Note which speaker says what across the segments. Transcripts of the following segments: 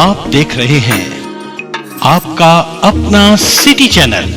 Speaker 1: आप देख रहे हैं आपका अपना सिटी चैनल।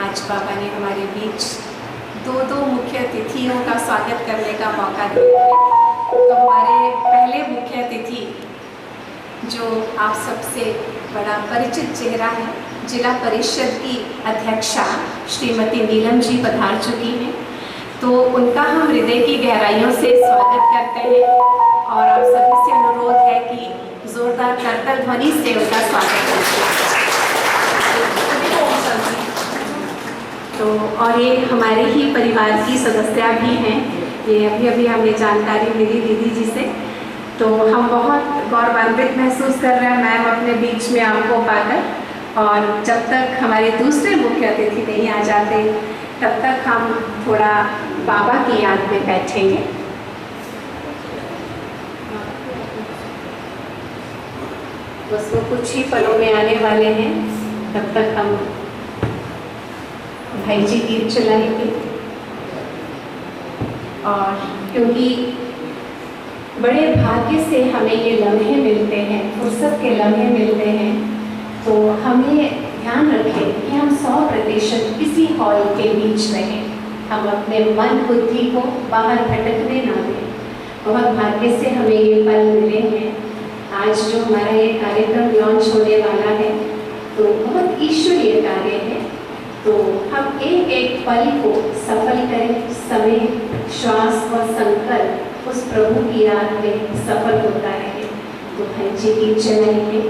Speaker 2: आज बाबा ने हमारे बीच दो मुख्य अतिथियों का स्वागत करने का मौका दिया है। तो हमारे पहले मुख्य अतिथि जो आप सबसे बड़ा परिचित चेहरा है, जिला परिषद की अध्यक्षा श्रीमती नीलम जी पधार चुकी हैं। तो उनका हम हृदय की गहराइयों से स्वागत करते हैं और आप सभी से अनुरोध है कि जोरदार करताल ध्वनि से उनका स्वागत करते हैं। तो और ये हमारे ही परिवार की सदस्य भी हैं, ये अभी अभी हमें जानकारी मिली दीदी जी से, तो हम बहुत गौरवान्वित महसूस कर रहे हैं मैम अपने बीच में आपको पाकर। और जब तक हमारे दूसरे मुख्य अतिथि नहीं आ जाते तब तक हम थोड़ा बाबा की याद में बैठेंगे। बस वो कुछ ही पलों में आने वाले हैं, तब तक हम भाई जी गीत चलाएंगे। और क्योंकि बड़े भाग्य से हमें ये लम्हे मिलते हैं, फुर्सत के लम्हे मिलते हैं, तो हमें ध्यान रखें कि हम 100% किसी हॉल के बीच रहें, हम अपने मन बुद्धि को बाहर भटकने ना दें। बहुत भाग्य से हमें ये पल मिले हैं। आज जो हमारा ये कार्यक्रम लॉन्च होने वाला है तो बहुत ईश्वरीय कार्य है, तो हम एक एक पल को सफल करें। समय, श्वास और संकल्प उस प्रभु की याद में सफल होता रहे। तो भाई जी गीत चलाएंगे।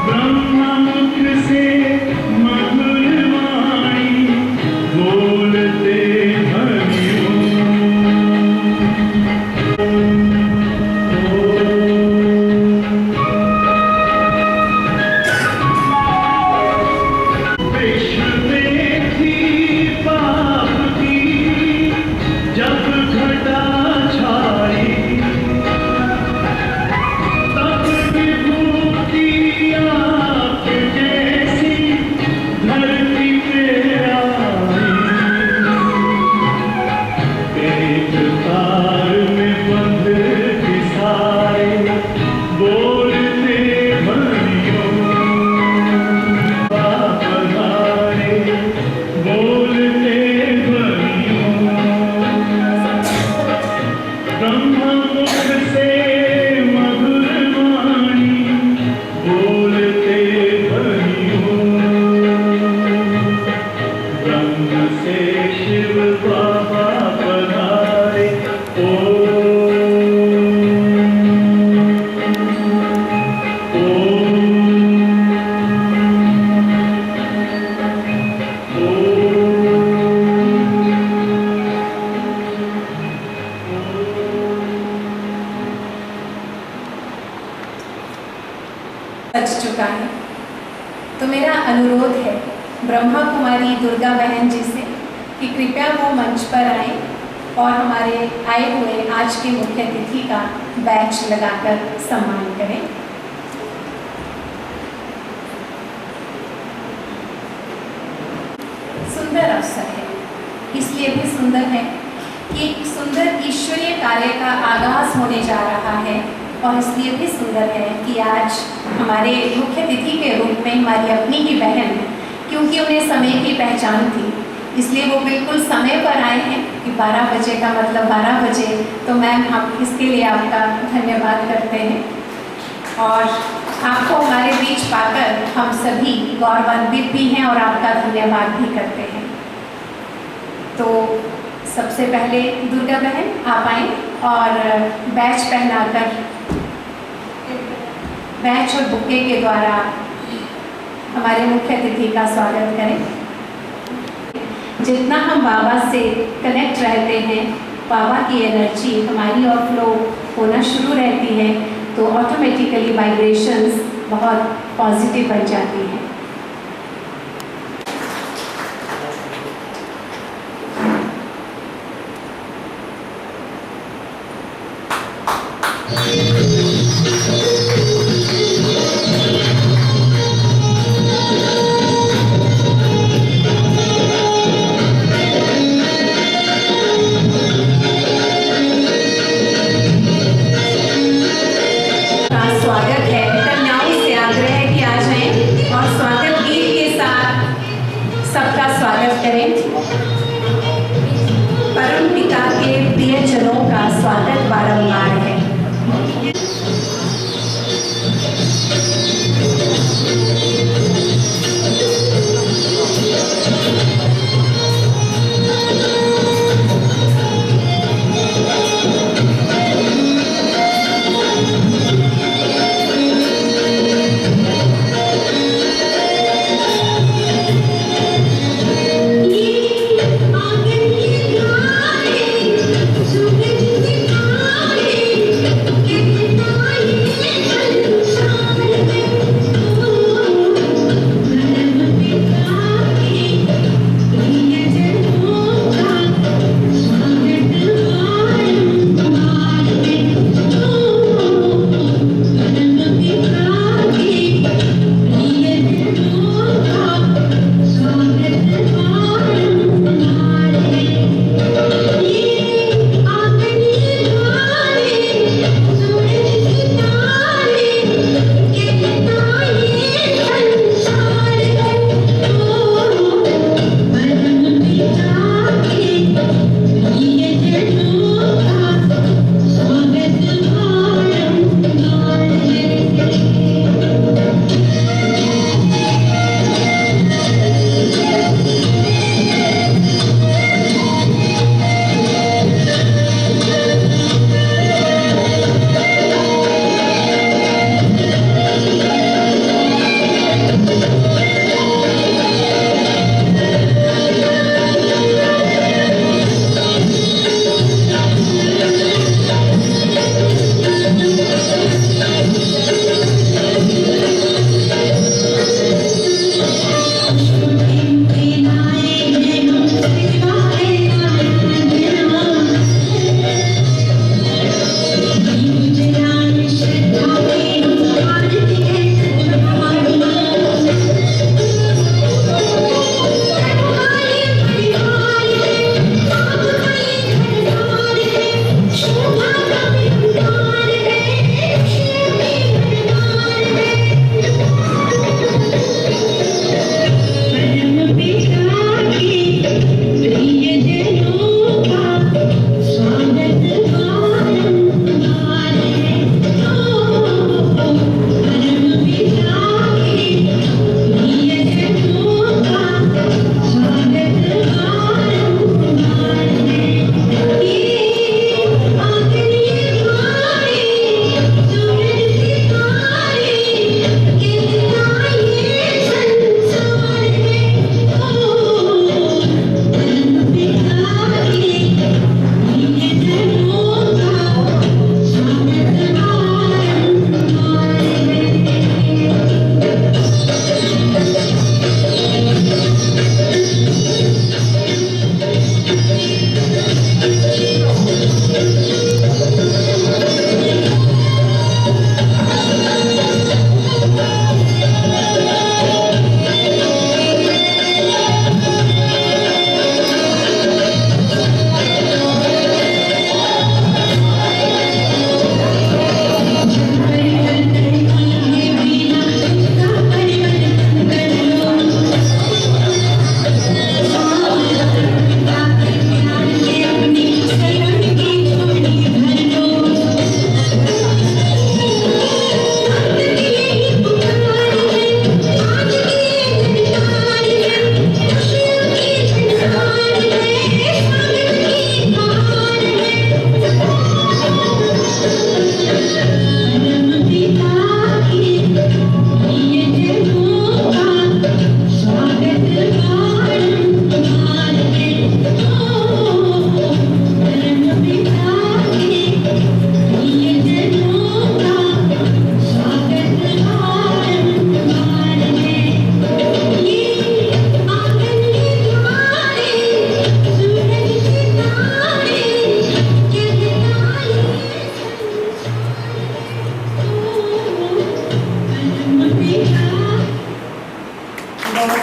Speaker 3: ब्रह्मा
Speaker 2: तो मेरा अनुरोध है ब्रह्मा कुमारी दुर्गा बहन जी से कि कृपया वो मंच पर आए और हमारे आए हुए आज के मुख्य अतिथि का बैच लगाकर सम्मान करें। सुंदर अवसर है, इसलिए भी सुंदर है कि एक सुंदर ईश्वरीय कार्य का आगाज होने जा रहा है, और इसलिए भी सुंदर है कि आज हमारे मुख्य अतिथि के रूप में हमारी अपनी ही बहन, क्योंकि उन्हें समय की पहचान थी इसलिए वो बिल्कुल समय पर आए हैं कि 12 बजे का मतलब 12 बजे। तो मैम हम इसके लिए आपका धन्यवाद करते हैं और आपको हमारे बीच पाकर हम सभी गौरवान्वित भी हैं और आपका धन्यवाद भी करते हैं। तो सबसे पहले दुर्गा बहन आप आएँ और बैच पहनाकर बैच और बुके के द्वारा हमारे मुख्य अतिथि का स्वागत करें। जितना हम बाबा से कनेक्ट रहते हैं, बाबा की एनर्जी हमारी और फ्लो होना शुरू रहती है, तो ऑटोमेटिकली वाइब्रेशंस बहुत पॉजिटिव बन जाती हैं।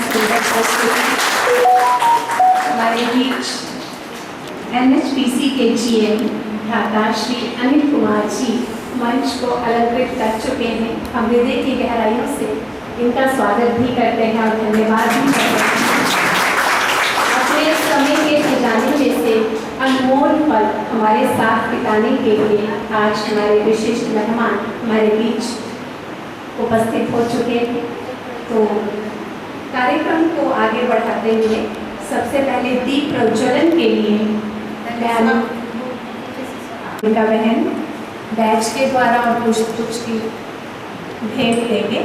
Speaker 2: सुंदर प्रस्तुति। हमारे बीच NHPC के GM भ्राता श्री अनिल कुमार जी मंच को अलंकृत कर चुके हैं। हम हृदय की गहराइयों से इनका स्वागत भी करते हैं और धन्यवाद भी करते हैं। अपने समय के खजाने में से अनमोल पल हमारे साथ बिताने के लिए आज हमारे विशिष्ट मेहमान हमारे बीच उपस्थित हो चुके हैं। तो कार्यक्रम को आगे बढ़ाते हुए सबसे पहले दीप प्रज्वलन के लिए उनका बहन बैच के द्वारा और पुष्प की भेंट देंगे।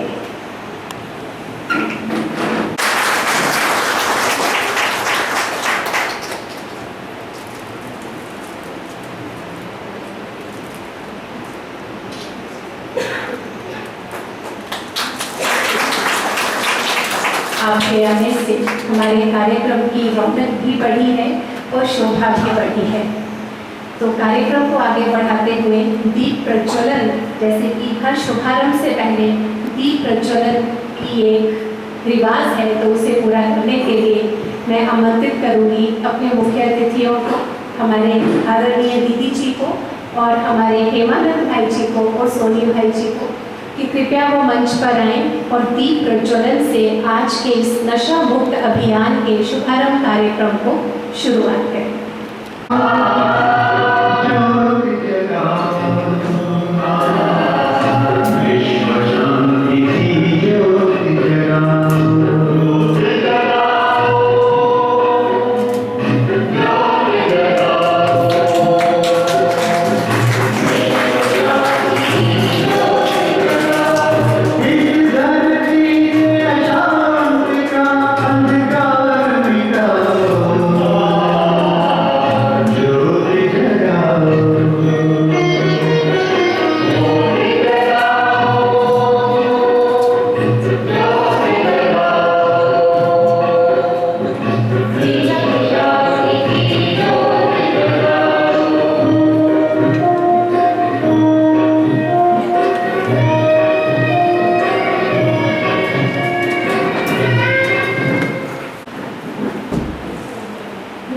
Speaker 2: आपके आने से हमारे कार्यक्रम की रौनक भी बढ़ी है और शोभा भी बढ़ी है। तो कार्यक्रम को आगे बढ़ाते हुए दीप प्रज्वलन, जैसे कि हर शुभारंभ से पहले दीप प्रज्वलन की एक रिवाज है, तो उसे पूरा करने के लिए मैं आमंत्रित करूंगी अपने मुख्य अतिथियों को, हमारे आदरणीय दीदी जी को और हमारे हेमानंद भाई जी को और सोनी भाई जी को, कि कृपया वो मंच पर आएं और दीप प्रज्वलन से आज के इस नशा मुक्त अभियान के शुभारंभ कार्यक्रम को शुरुआत करें।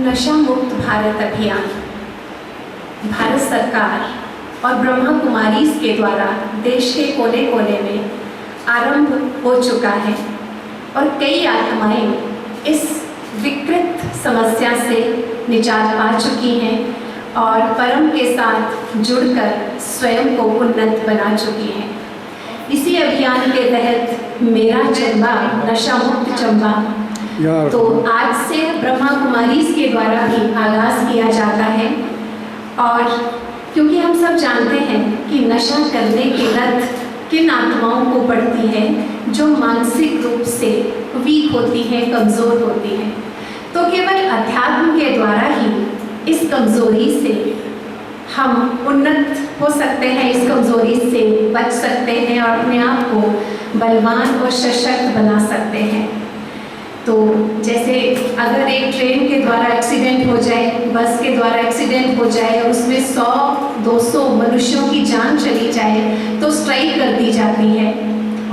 Speaker 2: नशा मुक्त भारत अभियान भारत सरकार और ब्रह्मा कुमारीज के द्वारा देश के कोने कोने में आरंभ हो चुका है और कई आत्माएं इस विकृत समस्या से निजात पा चुकी हैं और परम के साथ जुड़कर स्वयं को उन्नत बना चुकी हैं। इसी अभियान के तहत मेरा चंबा नशा मुक्त चंबा तो आज से ब्रह्मा कुमारीज के द्वारा भी आगाज किया जाता है। और क्योंकि हम सब जानते हैं कि नशा करने की लत किन आत्माओं को पड़ती है, जो मानसिक रूप से वीक होती है, कमज़ोर होती है, तो केवल अध्यात्म के द्वारा ही इस कमज़ोरी से हम उन्नत हो सकते हैं, इस कमज़ोरी से बच सकते हैं और अपने आप को बलवान और सशक्त बना सकते हैं। तो जैसे अगर एक ट्रेन के द्वारा एक्सीडेंट हो जाए, बस के द्वारा एक्सीडेंट हो जाए और उसमें 100-200 मनुष्यों की जान चली जाए तो स्ट्राइक कर दी जाती है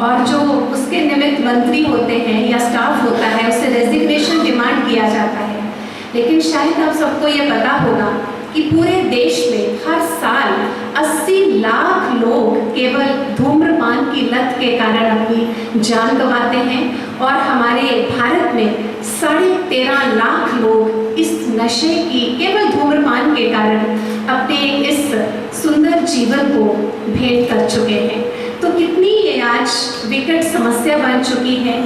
Speaker 2: और जो उसके निमित्त मंत्री होते हैं या स्टाफ होता है उससे रेजिग्नेशन डिमांड किया जाता है। लेकिन शायद आप सबको ये पता होगा कि पूरे देश में हर साल 80 लाख लोग केवल धूम्रपान की लत के कारण अपनी जान गंवाते हैं और हमारे भारत में 13.5 लाख लोग इस नशे की केवल धूम्रपान के कारण अपने इस सुंदर जीवन को भेंट कर चुके हैं। तो कितनी ये आज विकट समस्या बन चुकी है,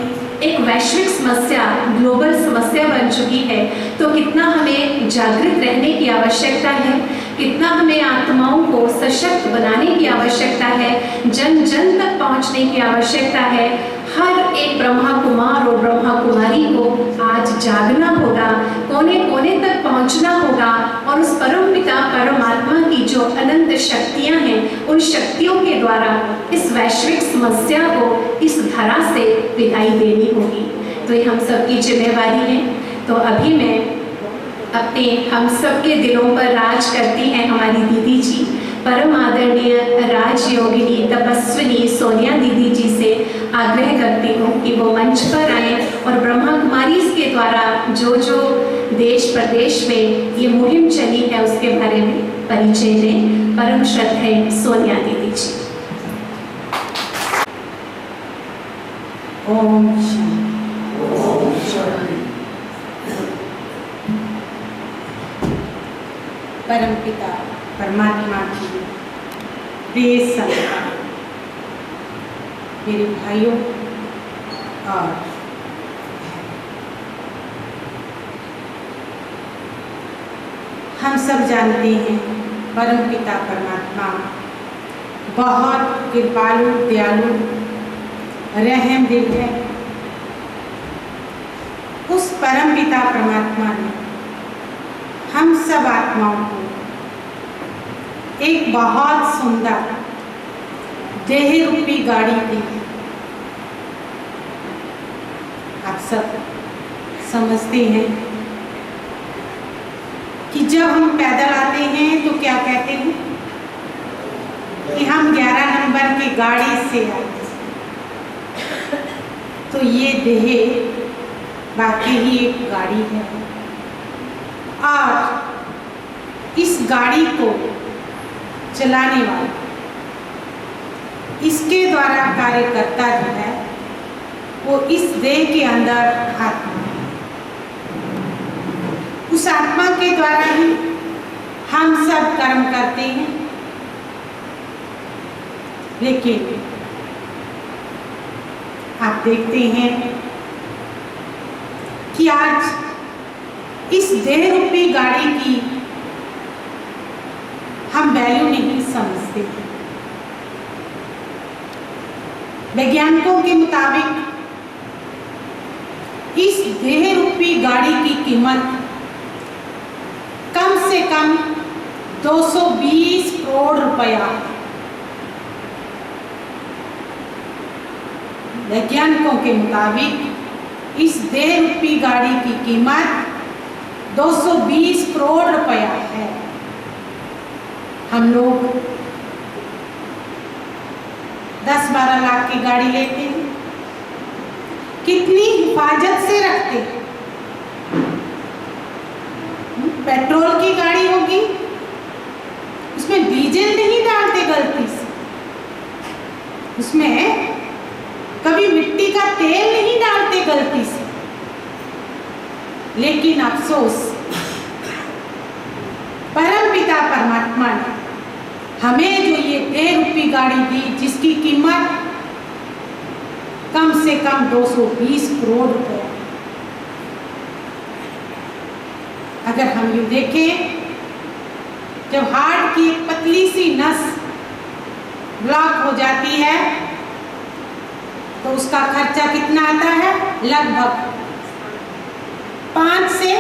Speaker 2: एक वैश्विक समस्या, ग्लोबल समस्या बन चुकी है। तो कितना हमें जागृत रहने की आवश्यकता है, कितना हमें आत्माओं को सशक्त बनाने की आवश्यकता है, जन जन तक पहुंचने की आवश्यकता है। हर एक ब्रह्मा कुमार और ब्रह्मा कुमारी को आज जागना होगा, कोने कोने तक पहुंचना होगा और उस परम पिता परमात्मा की जो अनंत शक्तियां हैं, उन शक्तियों के द्वारा इस वैश्विक समस्या को इस धरा से विदाई देनी होगी। तो ये हम सबकी जिम्मेवारी है। तो अभी मैं अपने हम सबके दिलों पर राज करती हैं हमारी दीदी जी, परम आदरणीय राजयोगिनी तपस्विनी सोनिया दीदी जी से आग्रह करती हूँ कि वो मंच पर आएं और ब्रह्मा कुमारीज के द्वारा जो जो देश प्रदेश में ये मुहिम चली है उसके बारे में परिचय दें परम श्रद्धेय सोनिया दीदी जी।
Speaker 3: ओम शांति। परमपिता परमात्मा की प्रिय संतान, मेरे भाइयों और हम सब जानते हैं परमपिता परमात्मा बहुत कृपालु, दयालु, रहम दिल है। उस परमपिता परमात्मा ने हम सब आत्माओं को एक बहुत सुंदर देह रूपी गाड़ी दी। आप सब समझते हैं कि जब हम पैदल आते हैं तो क्या कहते हैं कि हम 11 नंबर की गाड़ी से आते हैं। तो ये देह वाकई ही एक गाड़ी है और इस गाड़ी को चलाने वाला, इसके द्वारा कार्यकर्ता जो है वो इस देह के अंदर आत्मा है। उस आत्मा के द्वारा ही हम सब कर्म करते हैं। लेकिन आप देखते हैं कि आज इस देह रूपी गाड़ी की हम वैल्यू नहीं समझते। वैज्ञानिकों के मुताबिक इस देह रूपी गाड़ी की कीमत कम से कम 220 करोड़ रुपया। वैज्ञानिकों के मुताबिक इस देह रूपी गाड़ी की कीमत 220 करोड़ रुपया है। हम लोग 10-12 लाख की गाड़ी लेते हैं, कितनी हिफाजत से रखते हैं। पेट्रोल की गाड़ी होगी, उसमें डीजल नहीं डालते गलती से, उसमें कभी मिट्टी का तेल नहीं डालते गलती से। लेकिन अफसोस परमपिता परमात्मा ने हमें जो ये देह रूपी गाड़ी दी, जिसकी कीमत कम से कम 220 करोड़ रुपए। अगर हम ये देखें, जब हार्ट की एक पतली सी नस ब्लॉक हो जाती है तो उसका खर्चा कितना आता है? लगभग 5 से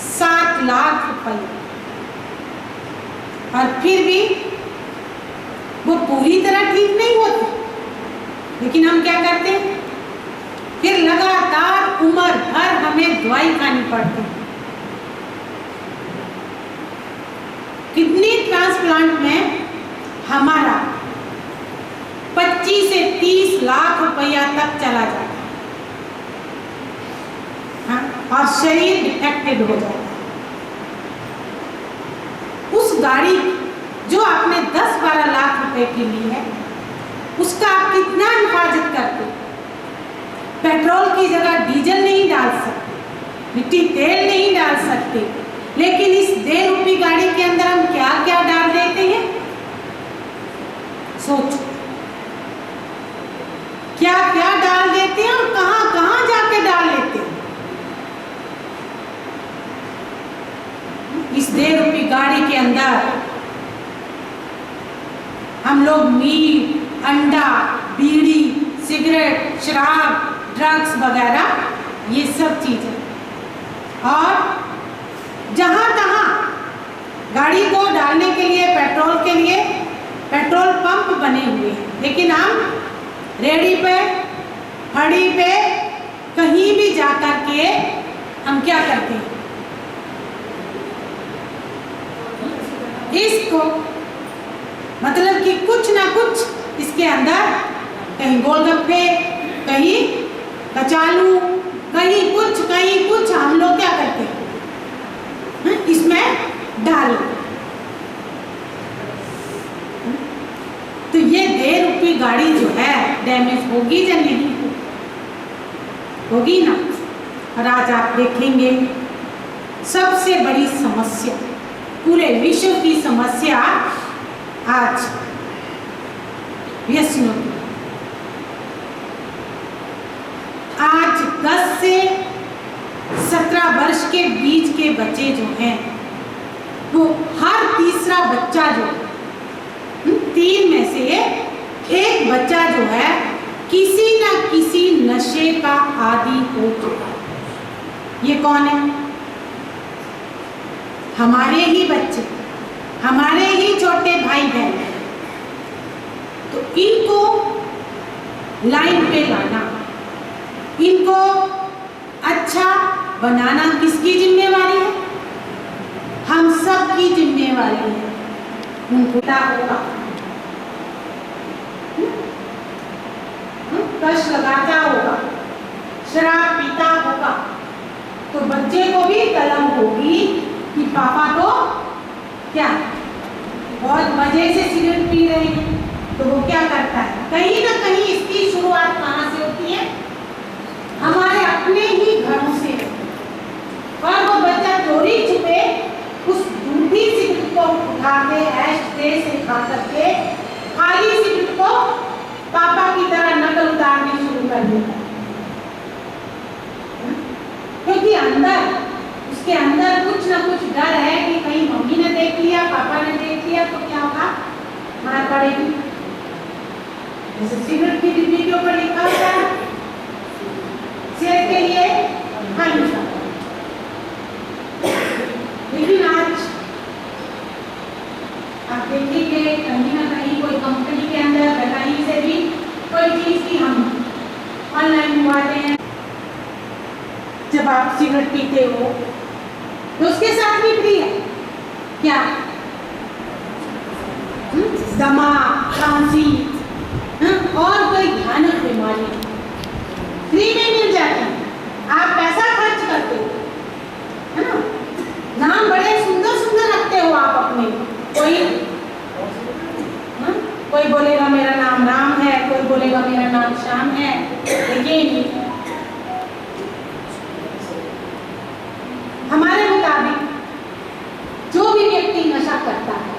Speaker 3: 7 लाख रुपए। और फिर भी वो पूरी तरह ठीक नहीं होती। लेकिन हम क्या करते हैं, फिर लगातार उम्र भर हमें दवाई खानी पड़ती है। किडनी ट्रांसप्लांट में हमारा 25 से 30 लाख रुपया तक चला जाता है। हाँ? और शरीर डिफेक्टेड हो जाता है। उस गाड़ी जो आपने 10-12 लाख रुपए की ली है, उसका आप कितना हिफाजत करते? पेट्रोल की जगह डीजल नहीं डाल सकते, मिट्टी तेल नहीं डाल सकते, लेकिन इस देह रूपी गाड़ी के अंदर हम क्या क्या डाल देते हैं? सोचो, क्या क्या डाल देते हैं और कहां कहां जाके डाल लेते हैं। इस देह रूपी गाड़ी के अंदर हम लोग मीट, अंडा, बीड़ी, सिगरेट, शराब, ड्रग्स वगैरह ये सब चीजें, और जहां तहां गाड़ी को डालने के लिए, पेट्रोल के लिए पेट्रोल पंप बने हुए हैं। लेकिन हम रेडी पे, हड़ी पे, कहीं भी जाकर के हम क्या करते हैं? इसको मतलब कि कुछ ना कुछ इसके अंदर, कहीं गोलगप्पे, कहीं कचालू, कहीं कुछ हम लोग क्या करते हैं, इसमें डाल। तो ये 1.5 रुपये गाड़ी जो है डैमेज होगी या नहीं होगी ना। और आज आप देखेंगे सबसे बड़ी समस्या, पूरे विश्व की समस्या आज व्यसनों की। आज 10 से 17 वर्ष के बीच के बच्चे जो हैं, वो हर तीसरा बच्चा जो 3 में से एक बच्चा जो है किसी न किसी नशे का आदी हो चुका है। ये कौन है? हमारे ही बच्चे, हमारे ही छोटे भाई बहन। तो इनको लाइन पे लाना, इनको अच्छा बनाना किसकी जिम्मेवारी है? हम सब की जिम्मेवारी है। उनको पता होगा, कष्ट लगाता होगा, शराब पीता होगा, तो बच्चे को भी तलब होगी कि पापा तो क्या बहुत मजे से सिगरेट पी रहे हैं। तो वो क्या करता है, कहीं ना कहीं इसकी शुरुआत कहाँ से होती है? हमारे अपने ही घरों से। और वो बच्चा चोरी छुपे उस झूठी सिगरेट को उठा के ऐश ट्रे से खा करके खाली सिगरेट को पापा की तरह नकल उतारनी शुरू कर देता है। क्योंकि अंदर, उसके अंदर कुछ ना कुछ डर है कि कहीं मम्मी ने देख लिया, पापा ने देख लिया तो क्या होगा, मार पड़ेगी। जैसे सिगरेट की डिब्बी के ऊपर लिखा होता है सेहत के लिए हानिकारक। लेकिन आज आप देखेंगे कहीं ना कहीं कोई कंपनी के अंदर कहीं से भी कोई चीज की हम ऑनलाइन मंगवाते हैं। जब आप सिगरेट पीते हो तो उसके साथ भी फ्री है क्या? दमा, खांसी और कोई भयानक बीमारी फ्री में मिल जाती है। आप पैसा खर्च करते हो, है ना? नाम बड़े सुंदर सुंदर रखते हो आप अपने। कोई बोलेगा मेरा नाम राम है, कोई बोलेगा मेरा नाम श्याम है। लेकिन हमारे मुताबिक जो भी व्यक्ति नशा करता है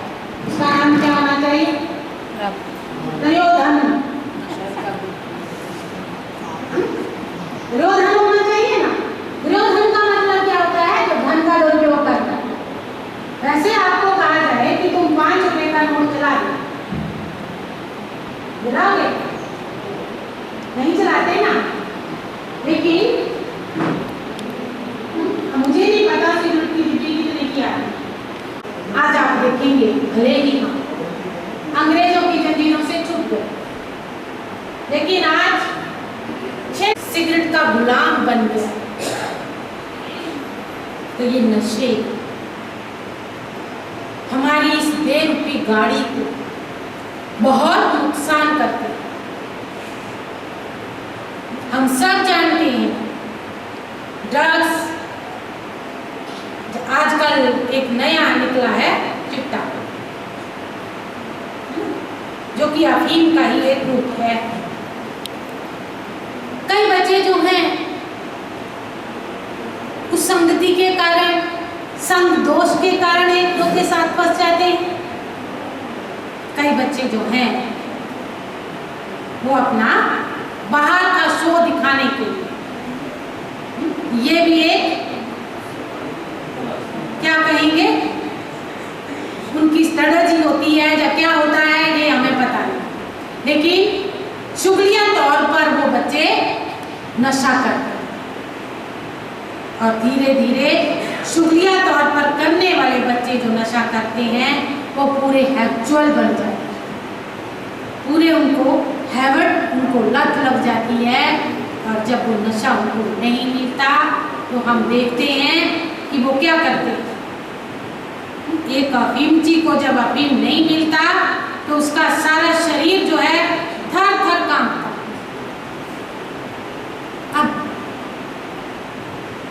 Speaker 3: उसका नाम क्या होना चाहिए? दुर्योधन। दुर्योधन होना चाहिए ना। दुर्योधन का मतलब क्या होता है? जो धन का दुरुपयोग करता है। वैसे आपको कहा जाए कि तुम 5 रुपए का नोट चला दो, चलाओगे? नहीं चलाते ना। लेकिन मुझे नहीं पता सिगरेट की डिब्बी कितने की आती। आज आप देखेंगे भले ही हम अंग्रेजों की जंजीरों से छूट गए, लेकिन आज सिगरेट का गुलाम बन गया। तो ये नशे हमारी इस 1.5 रुपये गाड़ी को बहुत नुकसान करते हैं। हम सब जानते हैं ड्रग्स, आजकल एक नया निकला है चिट्टा, जो कि अफीम का ही एक रूप है। कई बच्चे जो हैं उस संगति के कारण, संग दोष के कारण एक दो के साथ फंस जाते हैं। कई बच्चे जो हैं वो अपना बाहर का शो दिखाने के लिए, ये भी एक क्या कहेंगे उनकी स्ट्रेटजी होती है या क्या होता है ये हमें पता नहीं, लेकिन शुक्रिया तौर पर वो बच्चे नशा करते हैं। और धीरे धीरे शुक्रिया तौर पर करने वाले बच्चे जो नशा करते हैं वो पूरे हैबिचुअल बन जाते हैं, पूरे उनको हैबिट, उनको लत लग जाती है। और जब वो नशा उनको नहीं मिलता तो हम देखते हैं कि वो क्या करते हैं। एक अफीमची को जब अफीम नहीं मिलता तो उसका सारा शरीर जो है थर थर कांपता। अब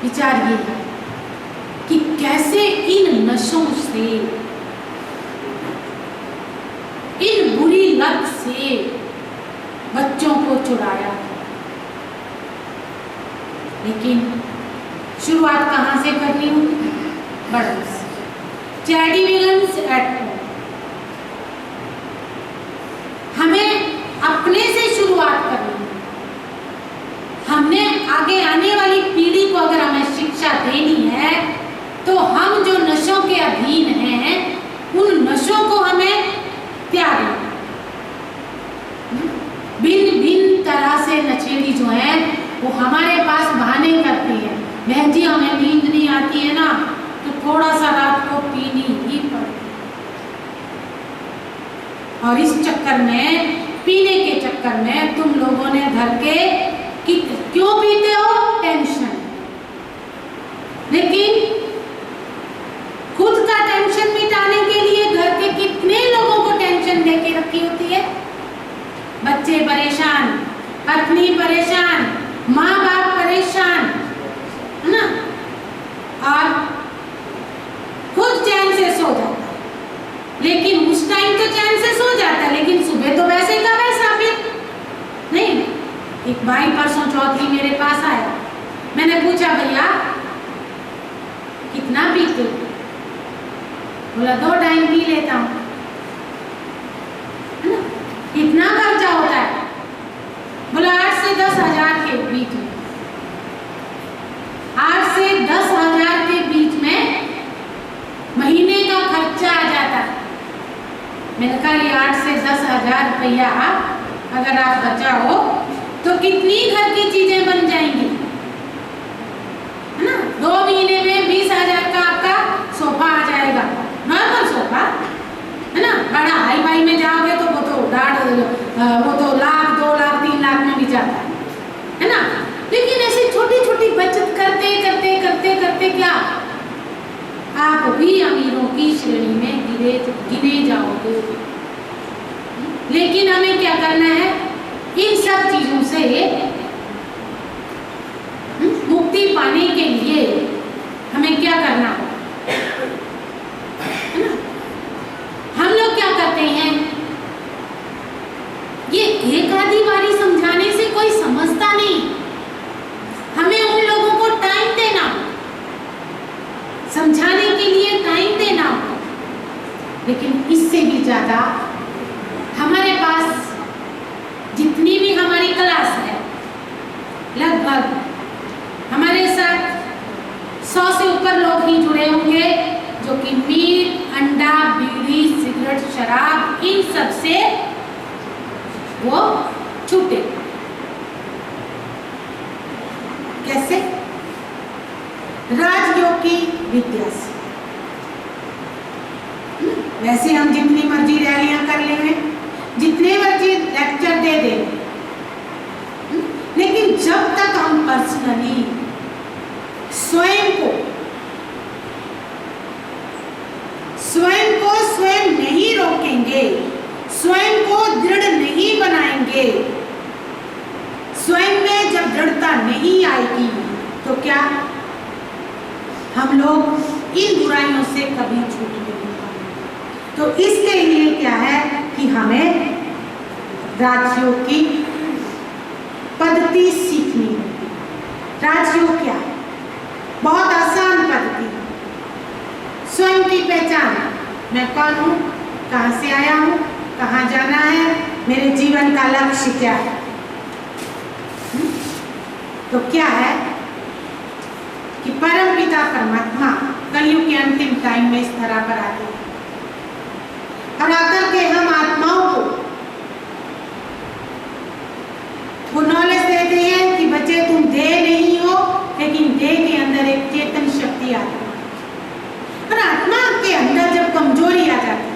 Speaker 3: विचार ये है कि कैसे इन नशों से, इन बुरी लत से बच्चों को छुड़ाया। लेकिन शुरुआत कहाँ से करनी हूँ? बड़ों से। Charity begins at home. हमें अपने से शुरुआत करनी है। हमने आगे आने वाली पीढ़ी को अगर हमें शिक्षा देनी है तो हम जो नशों के अधीन हैं उन नशों को हमें त्यागना। भिन्न भिन्न तरह से नशेड़ी जो हैं वो हमारे पास बहाने करते हैं। बहन जी हमें नींद नहीं आती है ना, तो थोड़ा सा रात को पीनी ही पड़ती। और इस चक्कर में, पीने के चक्कर में तुम लोगों ने घर के क्यों पीते हो? टेंशन। लेकिन खुद का टेंशन मिटाने के लिए घर के कितने लोगों को टेंशन देके रखी होती है। बच्चे परेशान, पत्नी परेशान, माँ बाप परेशान, है ना, और खुद चैन से सो जाता है। लेकिन उस टाइम तो चैन से सो जाता है, लेकिन सुबह तो वैसे का वैसा फिर नहीं। एक भाई परसों चौथी मेरे पास आया, मैंने पूछा भैया कितना पीते हो? बोला 2 टाइम पी लेता हूँ। है ना, कितना खर्चा होता है? बोला 8 से 10 हजार के बीच में। 8 से 10 हजार के बीच में महीने का खर्चा आ जाता है। मैंने कहा ये 8 से 10 हजार रुपया अगर आप बचाओ तो कितनी घर की चीजें बन जाएंगी, है ना। 2 महीने में 20 हजार का आपका सोफा आ जाएगा, नॉर्मल सोफा, है ना। बड़ा हाई फाई में जाओगे तो वो तो लाख 2 लाख 3 लाख में भी जाता है ना। लेकिन ऐसे छोटी छोटी बचत करते करते करते करते क्या आप भी अमीरों की श्रेणी में गिने जाओगे। लेकिन हमें क्या करना है? इन सब चीजों से मुक्ति पाने के लिए हमें क्या करना है ना। हम लोग क्या करते हैं, ये एक आधी बारी समझाने से कोई समझता नहीं। हमें उन लोगों को टाइम देना, समझाने के लिए टाइम देना। लेकिन इससे भी ज्यादा हमारे पास जितनी भी हमारी क्लास है, लगभग हमारे साथ 100 से ऊपर लोग ही जुड़े होंगे जो कि मीट, अंडा, बीड़ी, सिगरेट, शराब इन सब से वो छूटे। कैसे? राजयोग की विद्या से। वैसे हम जितनी मर्जी रैलियां कर लेंगे, जितने मर्जी लेक्चर दे दें, लेकिन जब तक हम पर्सनली स्वयं नहीं रोकेंगे, स्वयं को दृढ़ नहीं बनाएंगे, स्वयं में जब दृढ़ता नहीं आएगी तो क्या हम लोग इन बुराइयों से कभी छूट नहीं पाएंगे। तो इसके लिए क्या है कि हमें राजयोग की पद्धति सीखनी है। राजयोग क्या है? बहुत आसान पद्धति। स्वयं की पहचान, मैं कौन हूँ, कहाँ से आया हूँ, कहाँ जाना है, मेरे जीवन का लक्ष्य क्या है। तो क्या है कि परम पिता परमात्मा कलयुग के अंतिम टाइम में इस तरह पर आते हैं और आकर के हम आत्माओं को वो नॉलेज देते हैं कि बच्चे तुम देह नहीं हो, लेकिन देह के अंदर एक चेतन शक्ति आती है। और आत्मा के अंदर जब कमजोरी आ जाती है,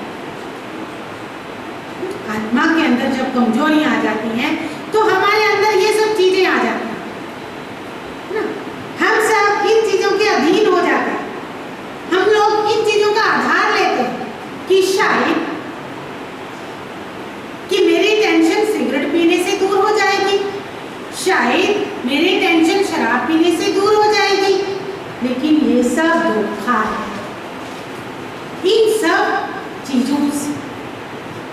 Speaker 3: आत्मा के अंदर जब कमजोरियां आ जाती हैं तो हमारे अंदर ये सब चीजें आ जाती हैं ना। हम सब इन चीजों के अधीन हो जाते हैं। हम लोग इन चीजों का आधार लेते हैं कि शायद कि मेरी टेंशन सिगरेट पीने से दूर हो जाएगी, शायद मेरी टेंशन शराब पीने से दूर हो जाएगी, लेकिन ये सब धोखा है। इन सब चीजों से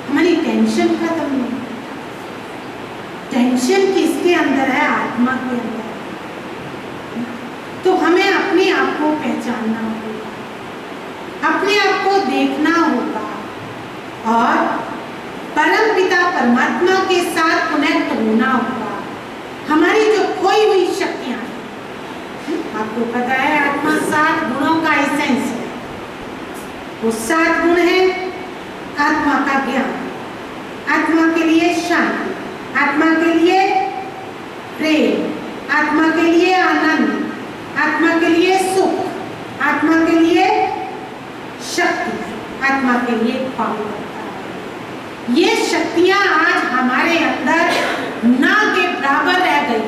Speaker 3: हमारी टेंशन खत्म नहीं। टेंशन किसके अंदर है? आत्मा के अंदर। तो हमें अपने आप को पहचानना होगा, अपने आप को देखना होगा और परम पिता परमात्मा के साथ कनेक्ट होना होगा। हमारी जो खोई हुई शक्तियां हैं, आपको पता है आत्मा 7 गुणों का एसेंस है। वो 7 गुण है आत्मा का ज्ञान, आत्मा के लिए शांति, आत्मा के लिए प्रेम, आत्मा के लिए आनंद, आत्मा के लिए सुख, आत्मा के लिए शक्ति, आत्मा के लिए पवित्रता। ये शक्तियां आज हमारे अंदर ना के बराबर रह गई।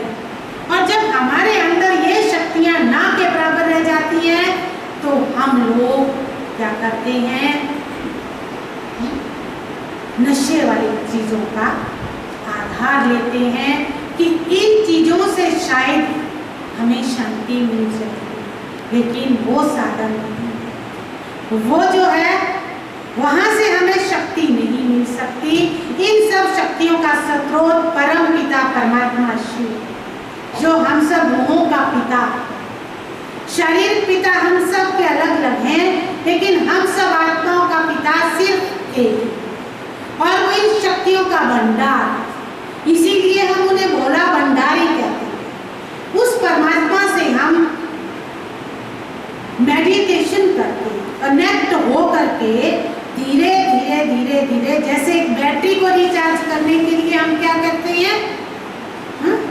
Speaker 3: और जब हमारे अंदर ये शक्तियां ना के बराबर रह जाती हैं तो हम लोग क्या करते हैं? नशे वाली चीजों का आधार लेते हैं कि इन चीजों से शायद हमें शांति मिल सके, लेकिन वो साधन नहीं। वो जो है वहां से हमें शक्ति नहीं मिल सकती। इन सब शक्तियों का स्रोत परम पिता परमात्मा शिव, जो हम सब रूहों का पिता। शरीर पिता हम सब के अलग अलग हैं, लेकिन हम सब आत्माओं का पिता सिर्फ एक। और वो इन शक्तियों का भंडार, इसीलिए हम उन्हें भोला भंडारी कहते हैं। उस परमात्मा से हम मेडिटेशन करके कनेक्ट हो करके धीरे धीरे धीरे धीरे, जैसे एक बैटरी को रिचार्ज करने के लिए हम क्या करते हैं?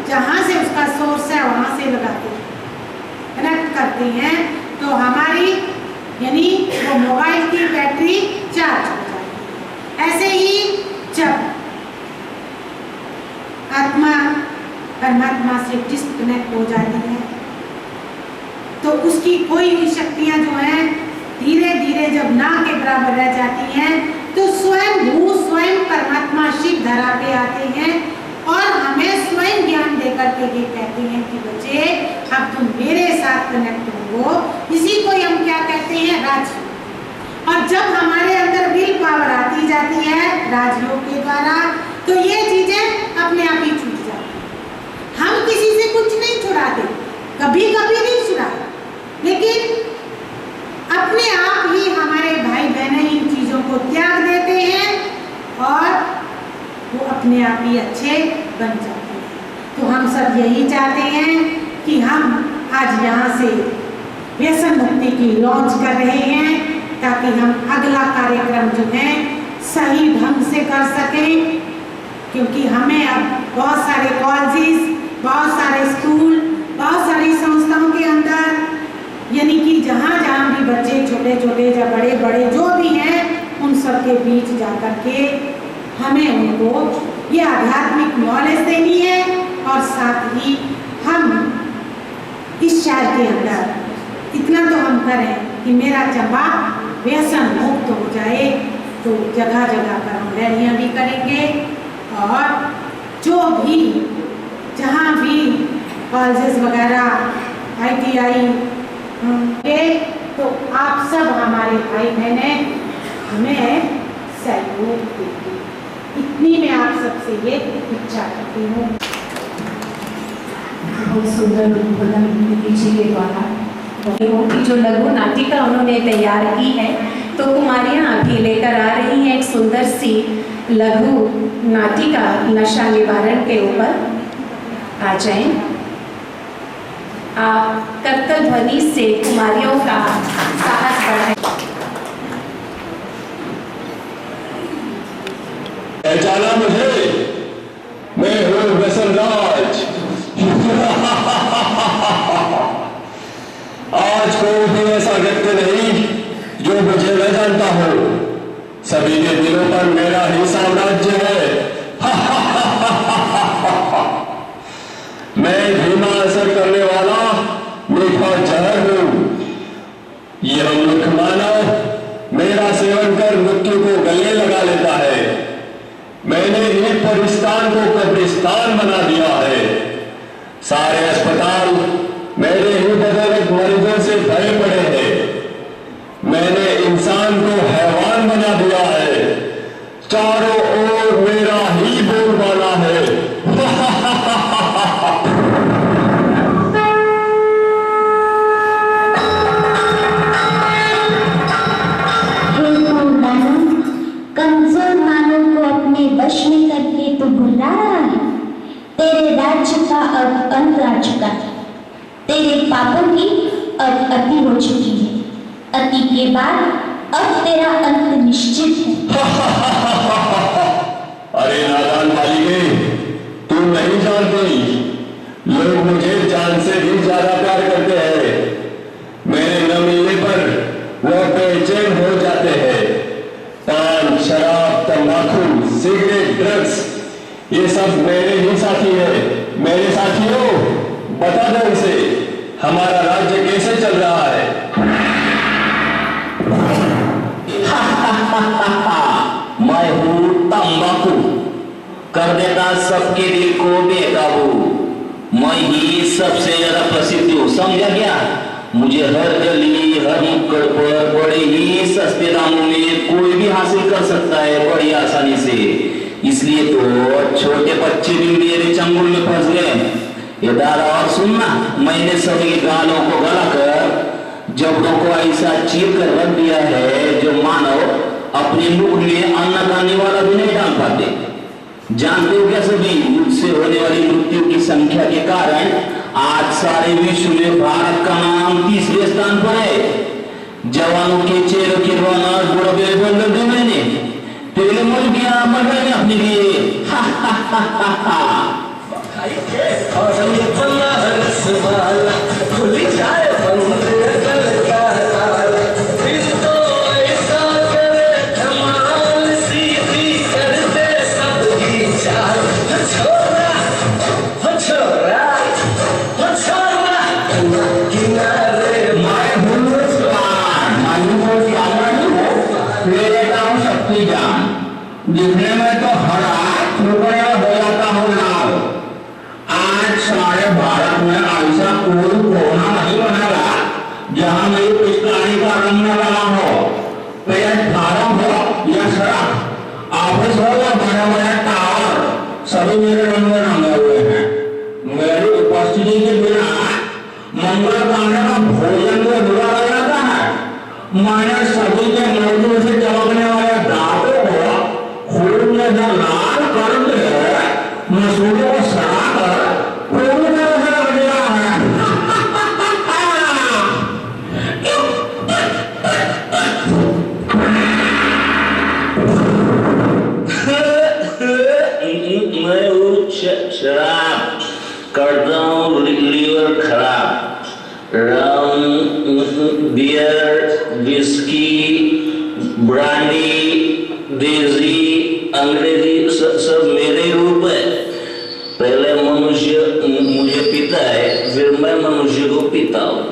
Speaker 3: जहां से उसका सोर्स है वहां से लगाते हैं, कनेक्ट करते हैं, तो हमारी यानी वो मोबाइल की बैटरी चार्ज हो जाती है। ऐसे ही जब आत्मा परमात्मा से डिस्कनेक्ट हो जाती है तो उसकी कोई भी शक्तियां जो हैं धीरे धीरे जब ना के बराबर रह जाती हैं तो स्वयं भू स्वयं परमात्मा शिव धरा पे आते हैं और हमें स्वयं ज्ञान देकर के ये कहते हैं कि बच्चे अब तुम मेरे साथ कनेक्ट हो। इसी को हम क्या कहते हैं? राजयोग। और जब हमारे अंदर विल पावर आती जाती है राजयोग के द्वारा, तो ये चीजें अपने आप ही छूट जाती हैं। हम किसी से कुछ नहीं छुड़ाते, कभी कभी नहीं छुड़ाते, लेकिन अपने आप ही हमारे भाई बहनें इन चीजों को त्याग देते हैं और वो अपने आप ही अच्छे बन जाते हैं। तो हम सब यही चाहते हैं कि हम आज यहाँ से व्यसन मुक्ति की लॉन्च कर रहे हैं ताकि हम अगला कार्यक्रम जो है सही ढंग से कर सकें, क्योंकि हमें अब बहुत सारे कॉलेजेस, बहुत सारे स्कूल, बहुत सारी संस्थाओं के अंदर यानी कि जहाँ जहाँ भी बच्चे छोटे छोटे या बड़े बड़े जो भी हैं उन सब के बीच जाकर के हमें उनको ये आध्यात्मिक नॉलेज देनी है और साथ ही हम इस शहर के अंदर इतना तो हम करें कि मेरा चंबा व्यसन मुक्त हो जाए। तो जगह जगह पर हम रैलियाँ भी करेंगे और जो भी जहाँ भी कॉलेजेस वगैरह ITI के, तो आप सब हमारे भाई बहनें हमें सहयोग देंगे। इतनी मैं आप सबसे ये इच्छा करती हूँ।
Speaker 4: बहुत सुंदर उद्बोधन जी के द्वारा की जो लघु नाटिका उन्होंने तैयार की है, तो कुमारियाँ अभी लेकर आ रही हैं एक सुंदर सी लघु नाटिका नशा निवारण के ऊपर। आ जाएं, आप करतल ध्वनि से कुमारियों का साहस बढ़ाएं।
Speaker 5: पहचाना मुझे? मैं हूँ व्यसनराज। आज कोई भी ऐसा व्यक्ति नहीं जो मुझे न जानता हो। सभी के दिलों पर मेरा ही साम्राज्य है। मैं धीमा असर करने वाला मीठा जहर हूँ। यह मूर्ख मानव मेरा सेवन कर मृत्यु को गले लगा लेता है। मैंने ही परिस्तान को कब्रिस्तान बना दिया है। सारे अस्पताल मेरे ही बदौलत मरीजों से
Speaker 6: तेरे पापों की अब अति हो चुकी है। अति के बाद अब तेरा अंत निश्चित है।
Speaker 5: अरे नादान बालिके, तू नहीं जानती, लोग मुझे जान से भी ज्यादा प्यार करते हैं। मेरे न मिलने पर वो बेचैन हो जाते हैं। पान, शराब, तंबाकू, सिगरेट, ड्रग्स, ये सब मेरे ही साथी है। मेरे साथियों, बता दो इसे, हमारा राज्य कैसे चल रहा है? मैं हूँ तंबाकू, कर देता सबके दिल को बेकाबू। मैं ही सबसे ज्यादा प्रसिद्ध हूँ, समझा क्या? मुझे हर गली, हर नुक्कड़ पर बड़े ही सस्ते दामों में कोई भी हासिल कर सकता है, बड़ी आसानी से। इसलिए तो छोटे बच्चे भी मेरे चंगुल में फंस गए। ये दादा और सुनना, मैंने सभी गालों को गलाकर जबड़ों को ऐसा चीर कर रख दिया है जो मानव अपने मुख में अन्न खाने वाला भी नहीं डाल पाते। जानते हो क्या सभी, मुझसे होने वाली मृत्यु की संख्या के कारण आज सारे विश्व में भारत का नाम तीसरे स्थान पर है। जवानों के चेहरों की रौनक बुढ़े बंद दे मैंने तेरे मुल्क की आमद है अपने लिए। खुली जाए दिखने में तो हरा छोकरा हो जाता हूँ लाल। आज सारे भारत में ऐसा कोई कोना नहीं बनेगा जहाँ मेरी पिचकारी का रंग न लगा हो। प्लेटफार्म हो या सड़क, ऑफिस हो या बड़े बड़े टावर, सभी मेरे रंग में रंगे हुए हैं। मेरी उपस्थिति के बिना मंगल कांड का भोजन को बुरा लग जाता है। मैंने सभी के मौजूद से चमकने वाले दांतों को खून में जो लाल कर दे, मसूरों को सड़ा कर पूरी तरह से रख दिया है। मैं हूँ शराब, करता हूँ लीवर खराब। रम, बियर, विस्की, ब्रांडी, देसी, अंग्रेजी सब मेरे रूप है। पहले मनुष्य मुझे पीता है, फिर मैं मनुष्य को पीता हूँ।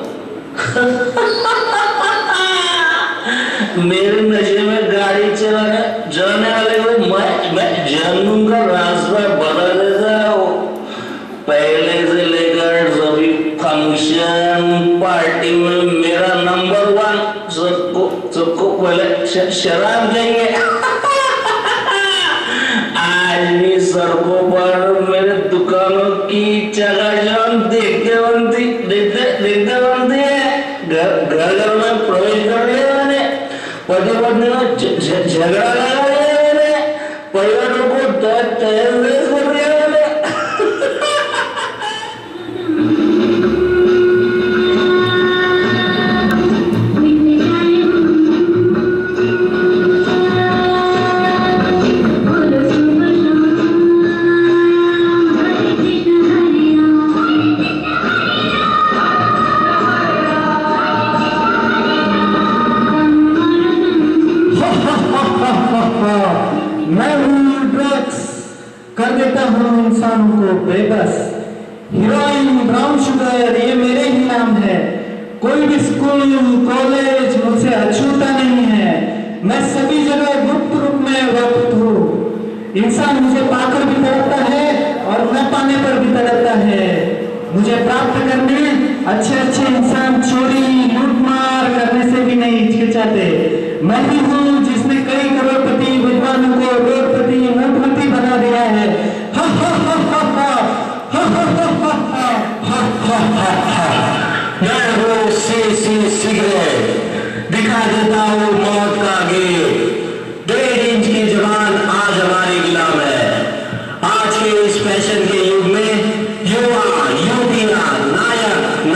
Speaker 5: मेरे नशे में गाड़ी चलाने वाले को मैं जन्म का रास्ता बदल देता हूँ। पहले से लेकर सभी फंक्शन पार्टी में मेरा नंबर 1, सबको पहले शराब देंगे। आज भी सड़कों पर मेरे दुकानों की चकाचौंध देखते बनती है। घर में प्रवेश कर लिया मैंने, पति पत्नी में झगड़ा लगा लिया मैंने, परिवार को तहस नहस कर दिया मैंने। मैं हूँ ड्रग्स, कर देता हूँ इंसानों को बेबस। हीरोइन, ब्राउन शुगर, ये मेरे ही नाम है। कोई भी स्कूल, कॉलेज मुझसे अछूता नहीं है। मैं सभी जगह गुप्त रूप में व्याप्त हूँ। इंसान मुझे पाकर भी तड़पता है और न पाने पर भी तड़पता है। मुझे प्राप्त करने अच्छे इंसान चोरी, लूटमार करने से भी नहीं हिचकिचाते। मैं ही हूँ जिसने कई करोड़पति विद्वानों को करोड़पति मूर्खमती बना दिया है। मैं हूँ सिगरेट, दिखा देता हूँ मौत का गेट। 1.5 इंच की जवान आज हमारी गुलाम है। आज के इस फैशन के युग में युवा, युवतियां, नायक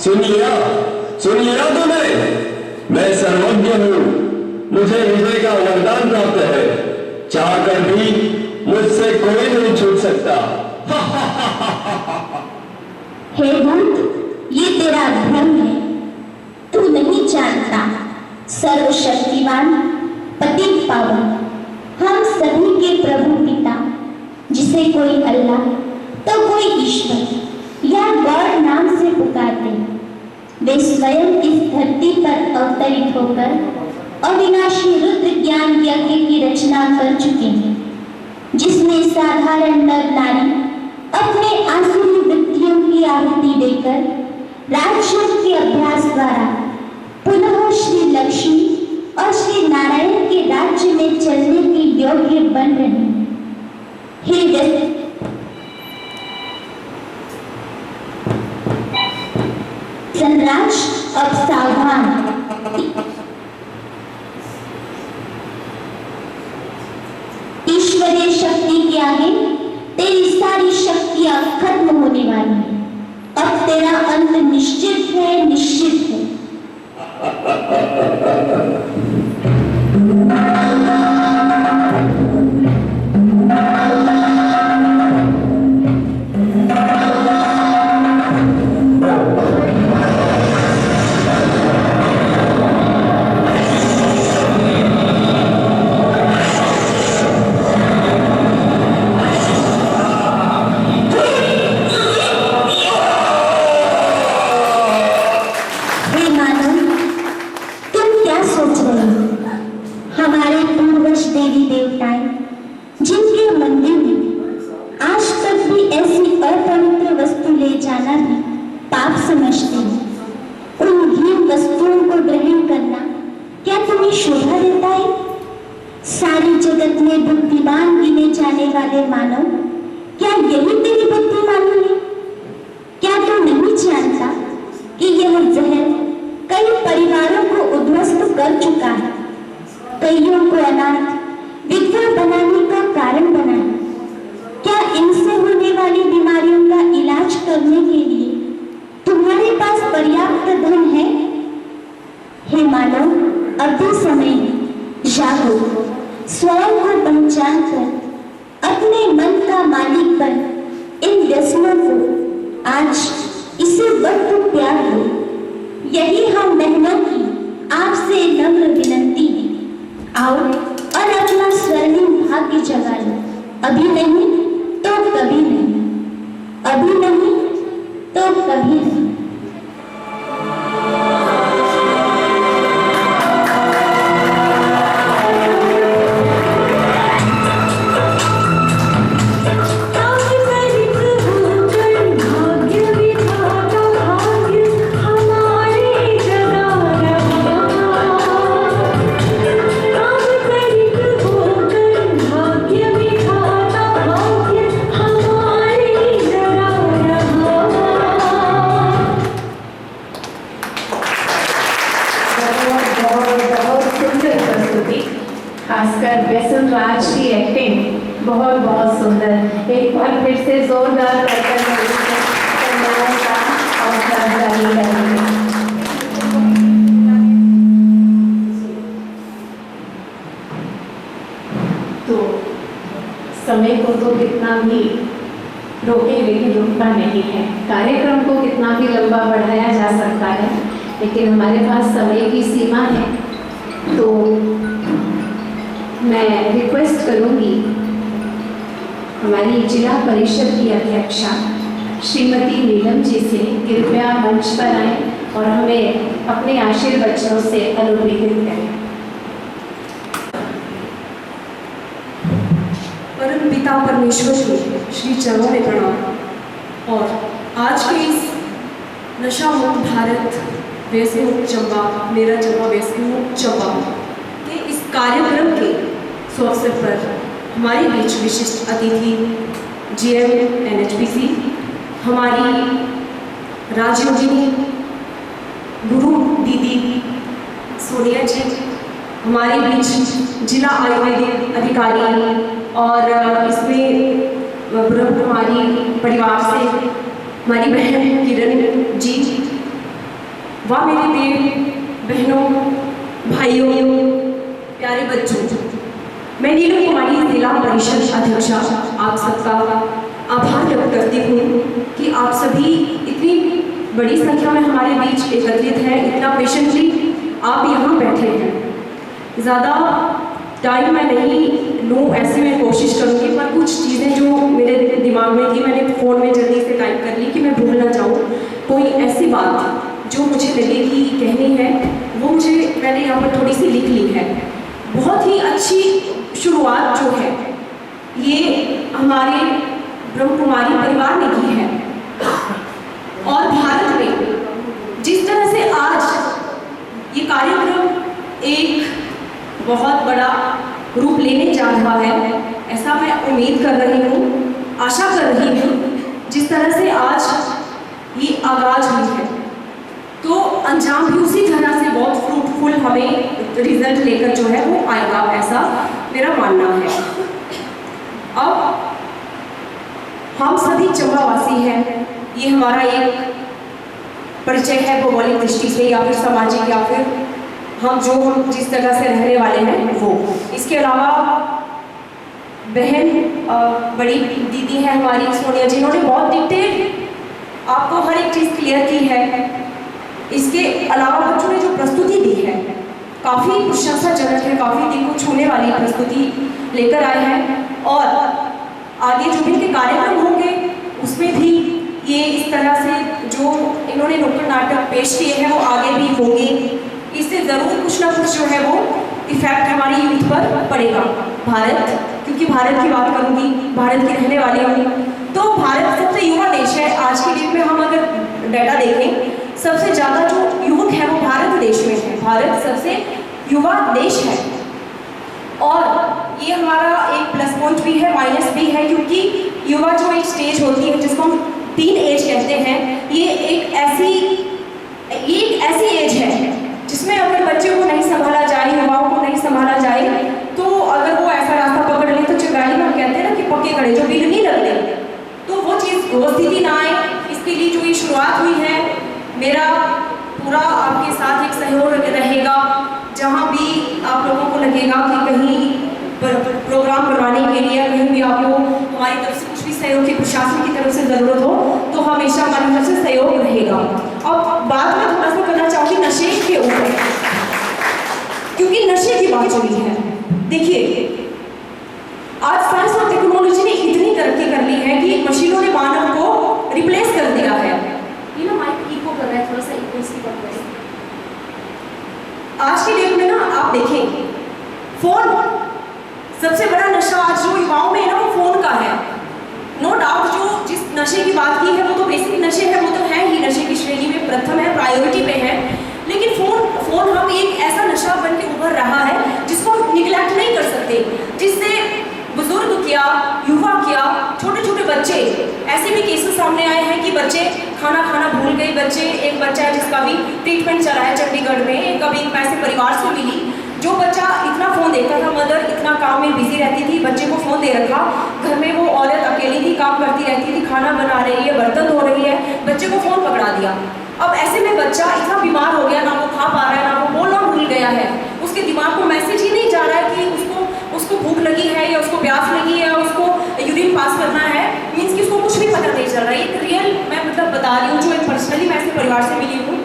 Speaker 5: सुन लिया तुमने? मैं सर्वज्ञ हूं, मुझे हृदय का वरदान प्राप्त है, चाहकर भी मुझसे कोई नहीं छूट सकता।
Speaker 6: हे धूत, ये तेरा भ्रम है। तू नहीं जानता, सर्वशक्तिवान पतित पावन हम सभी के प्रभु पिता, जिसे कोई अल्लाह तो कोई ईश्वर या गॉड नाम से पुकारते हैं, वे स्वयं इस धरती पर अवतरित होकर अविनाशी रुद्र ज्ञान यज्ञ की रचना कर चुके हैं, जिसमें साधारण नर नारी अपने आसुरी वृत्तियों की आहुति देकर राजयोग के अभ्यास द्वारा पुनः श्री लक्ष्मी और श्री नारायण के राज्य में चलने के योग्य बन रहे हैं। हे सनराज, अब सावधान। ईश्वरीय शक्ति के आगे तेरी सारी शक्तियां खत्म होने वाली हैं। अब तेरा अंत निश्चित है, निश्चित है।
Speaker 4: समय को तो कितना भी रोके लेकिन रुकता नहीं है। कार्यक्रम को कितना भी लंबा बढ़ाया जा सकता है, लेकिन हमारे पास समय की सीमा है। तो मैं रिक्वेस्ट करूंगी हमारी जिला परिषद की अध्यक्षा श्रीमती नीलम जी से कृपया मंच पर आएं और हमें अपने आशीर्वचनों से अनुग्रहित करें।
Speaker 7: परम पिता परमेश्वर के श्री चरणों में प्रणाम। और आज के इस नशा मुक्त भारत वैसे मुक्त चंबा, मेरा चंबा वैसे मुक्त चंबा के इस कार्यक्रम के अवसर पर हमारे बीच विशिष्ट अतिथि GM NHPC हमारी राजयोगिनी गुरु दीदी सोनिया जी, हमारे बीच जिला आयुर्वेदिक अधिकारी और इसमें ब्रह्म कुमारी परिवार से हमारी बहन किरण जी, व मेरे प्रिय बहनों, भाइयों, प्यारे बच्चों, मैं नीलम कुमारी जिला परिषद अध्यक्षा आप सबका आभार व्यक्त करती हूँ कि आप सभी इतनी बड़ी संख्या में हमारे बीच एकत्रित हैं, इतना पेशेंटली आप यहाँ बैठे हैं। ज़्यादा टाइम मैं नहीं लूँ, ऐसे मैं कोशिश करूँगी, पर कुछ चीज़ें जो मेरे दिमाग में थी मैंने फ़ोन में जल्दी से टाइप कर ली कि मैं भूल ना जाऊँ। कोई ऐसी बात जो मुझे लगे कि कहनी है वो मैंने यहाँ पर थोड़ी सी लिख ली है। बहुत ही अच्छी शुरुआत जो है ये हमारे ब्रह्म कुमारी परिवार ने की है, और भारत में जिस तरह से आज ये कार्यक्रम एक बहुत बड़ा रूप लेने जा रहा है, ऐसा मैं उम्मीद कर रही हूँ, आशा कर रही हूँ। जिस तरह से आज ये आगाज हुई है तो अंजाम भी उसी तरह से बहुत फ्रूटफुल हमें रिजल्ट लेकर जो है वो आएगा, ऐसा मेरा मानना है। अब हम सभी चंबावासी हैं, ये हमारा एक परिचय है भौगोलिक दृष्टि से या फिर सामाजिक या फिर हम जिस जगह से रहने वाले हैं वो। इसके अलावा बहन बड़ी दीदी है हमारी सोनिया जी, इन्होंने बहुत डिटेल आपको हर एक चीज़ क्लियर की है। इसके अलावा बच्चों ने जो प्रस्तुति दी है काफ़ी प्रशंसाजनक है, काफ़ी दिल को छूने वाली प्रस्तुति लेकर आए हैं, और आगे जो भी इनके कार्यक्रम होंगे उसमें भी ये इस तरह से जो इन्होंने नुक्कड़ नाटक पेश किए हैं वो आगे भी होंगे। इससे ज़रूर कुछ ना कुछ जो है वो इफेक्ट हमारी यूथ पर पड़ेगा। भारत, क्योंकि भारत की बात करूँगी, भारत की रहने वाली हूँ, तो भारत सबसे युवा देश है। आज की डेट में हम अगर डाटा देखें, सबसे ज़्यादा जो युवक है वो भारत देश में है। भारत सबसे युवा देश है, और ये हमारा एक प्लस पॉइंट भी है, माइनस भी है, क्योंकि युवा जो एक स्टेज होती है जिसको हम टीन एज कहते हैं, ये एक ऐसी एज है जिसमें अगर बच्चे को नहीं संभाला जाए, युवाओं को नहीं संभाला जाए, तो अगर वो ऐसा रास्ता पकड़ ले तो चिंगारी में हम कहते हैं ना कि पक्के खड़े जो बिल नहीं लगते, तो वो चीज़ वो स्थिति ना आए, इसके लिए जो ये शुरुआत हुई है, मेरा पूरा आपके साथ एक सहयोग रहेगा। जहाँ भी आप लोगों को लगेगा कि कहीं प्रोग्राम करवाने के लिए कहीं भी आपको हमारी तरफ से कुछ भी सहयोग की, प्रशासन की तरफ से ज़रूरत हो, तो हमेशा हमारी तरफ से सहयोग रहेगा। अब बात मैं थोड़ा सा करना चाहूँगी नशे के ऊपर, क्योंकि नशे की बात चली है। देखिए, आज साइंस और टेक्नोलॉजी ने इतनी तरक्की कर ली है कि मशीनों ने मानव को रिप्लेस कर दिया है। ये ना माइक इको कर रहा है, थोड़ा सा इको इसकी बात करें। आज की डेट में ना आप देखें, फोन सबसे बड़ा नशा आज जो युवाओं में है ना वो फोन का है। नो डाउट, जो जिस नशे की बात की है वो तो बेसिक नशे है, वो तो है ही नशे की श्रेणी में प्रथम है, प्रायोरिटी पे है। लेकिन फोन हम एक ऐसा नशा बन के उभर रहा है जिसको हम निगलेक्ट नहीं कर सकते, जिससे बुजुर्ग क्या, युवा क्या, छोटे छोटे बच्चे, ऐसे भी केसेस सामने आए हैं कि बच्चे खाना भूल गए। बच्चे, एक बच्चा है जिसका भी ट्रीटमेंट चला है चंडीगढ़ में, कभी पैसे परिवार से मिली, जो बच्चा इतना फ़ोन देखता था, मदर इतना काम में बिजी रहती थी, बच्चे को फ़ोन दे रखा, घर में वो औरत अकेली थी, काम करती रहती थी, खाना बना रही है, बर्तन धो रही है, बच्चे को फ़ोन पकड़ा दिया। अब ऐसे में बच्चा इतना बीमार हो गया, ना वो खा पा रहा है, ना वो बोलना भूल गया है, उसके दिमाग को मैसेज ही नहीं जा रहा है कि उसको भूख लगी है या उसको प्यास लगी है, उसको यूरिन पास करना है, मीन्स कि उसको कुछ भी पता नहीं चल रहा है। एक रियल मैं मतलब बता रही हूँ, जो एक पर्सनली मैं ऐसे परिवार से मिली हूँ।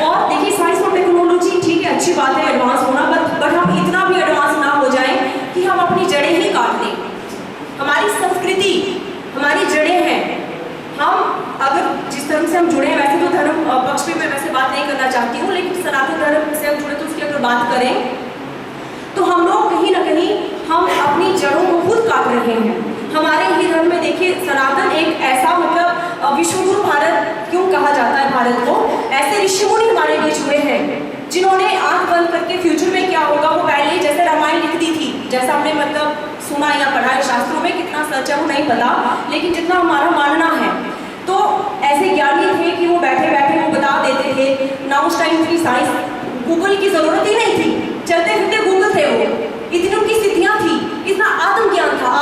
Speaker 7: और देखिए, साइंस और टेक्नोलॉजी ठीक है, अच्छी बात है एडवांस होना, बट हम इतना भी एडवांस ना हो जाए कि हम अपनी जड़ें ही काट दें। हमारी संस्कृति, हमारी जड़ें हैं, हम अगर जिस धर्म से हम जुड़े हैं, वैसे तो धर्म पक्ष में मैं वैसे बात नहीं करना चाहती हूँ, लेकिन सनातन धर्म से हम जुड़े तो उसकी अगर बात करें तो हम लोग कहीं ना कहीं हम अपनी जड़ों को खुद काट रहे हैं। हमारे ही धर्म में देखिए, सनातन एक ऐसा मतलब विश्वगुरु भारत क्यों कहा जाता है भारत को, ऐसे ऋषिमुनि हमारे बीच हुए हैं जिन्होंने आंख बंद करके फ्यूचर में क्या होगा वो पहले जैसे रामायण लिख दी थी, जैसा हमने मतलब सुना या पढ़ा है शास्त्रों में, कितना सच है वो नहीं पता, लेकिन जितना हमारा मानना है, तो ऐसे ज्ञानी थे कि वो बैठे बैठे वो बता देते थे। ना उस टाइम की साइंस, गूगल की जरूरत ही नहीं थी, चलते फिरते गूगल थे वो, इतनी उनकी स्थितियाँ थी इतना आत्मज्ञान था।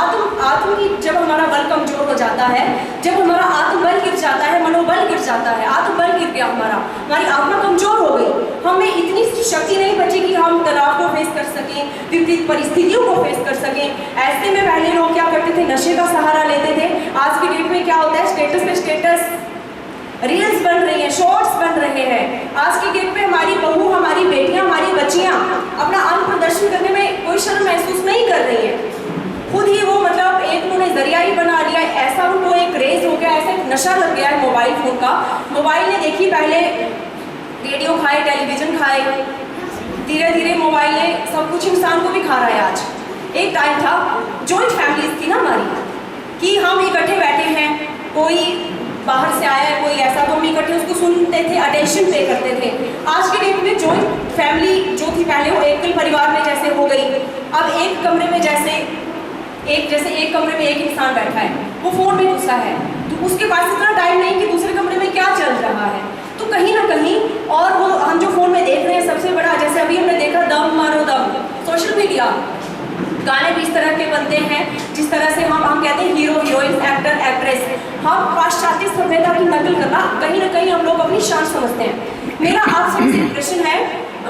Speaker 7: आत्म की जब हमारा बल कमजोर हो जाता है, जब हमारा आत्मबल गिर जाता है, मनोबल गिर जाता है, आत्मबल गिर गया हमारी आत्मा कमजोर हो गई, हमें इतनी शक्ति नहीं बची कि हम तनाव को फेस कर सकें, विपरीत परिस्थितियों को फेस कर सकें। ऐसे में पहले लोग क्या करते थे, नशे का सहारा लेते थे। आज के डेट में क्या होता है, स्टेटस पे स्टेटस, रील्स बन रही हैं, शॉर्ट्स बन रहे हैं। आज के डेट में हमारी बहू, हमारी बेटियां, हमारी बच्चियां अपना अंग प्रदर्शन करने में कोई शर्म महसूस नहीं कर रही हैं। खुद ही वो मतलब एक उन्होंने जरिया ही बना लिया, ऐसा उनको एक क्रेज हो गया, ऐसा एक नशा लग गया है मोबाइल फोन का। मोबाइल ने देखी पहले रेडियो खाए, टेलीविजन खाए, धीरे धीरे मोबाइल ने सब कुछ इंसान को भी खा रहा है। आज एक टाइम था, जॉइंट फैमिलीज थी ना हमारी, कि हम इकट्ठे बैठे हैं, कोई बाहर से आया है, कोई ऐसा, तो हम इकट्ठे उसको सुनते थे, अटेंशन पे करते थे। आज के डेट में जॉइंट फैमिली जो थी पहले, वो एकल परिवार में जैसे हो गई। अब एक कमरे में जैसे एक कमरे में एक इंसान बैठा है, वो फोन में घुसा है, तो उसके पास इतना टाइम नहीं कि दूसरे कमरे में क्या चल रहा है। तो कहीं ना कहीं, और वो हम जो फोन में देख रहे हैं, सबसे बड़ा जैसे अभी हमने देखा दम मारो दम, सोशल मीडिया, गाने भी इस तरह के बनते हैं जिस तरह से हम कहते हैं हीरो हीरोइन, एक्टर एक्ट्रेस, हम पाश्चात्य सभ्यता की नकल करना कहीं ना कहीं हम लोग अपनी शान समझते हैं। मेरा आप सबसे प्रश्न है,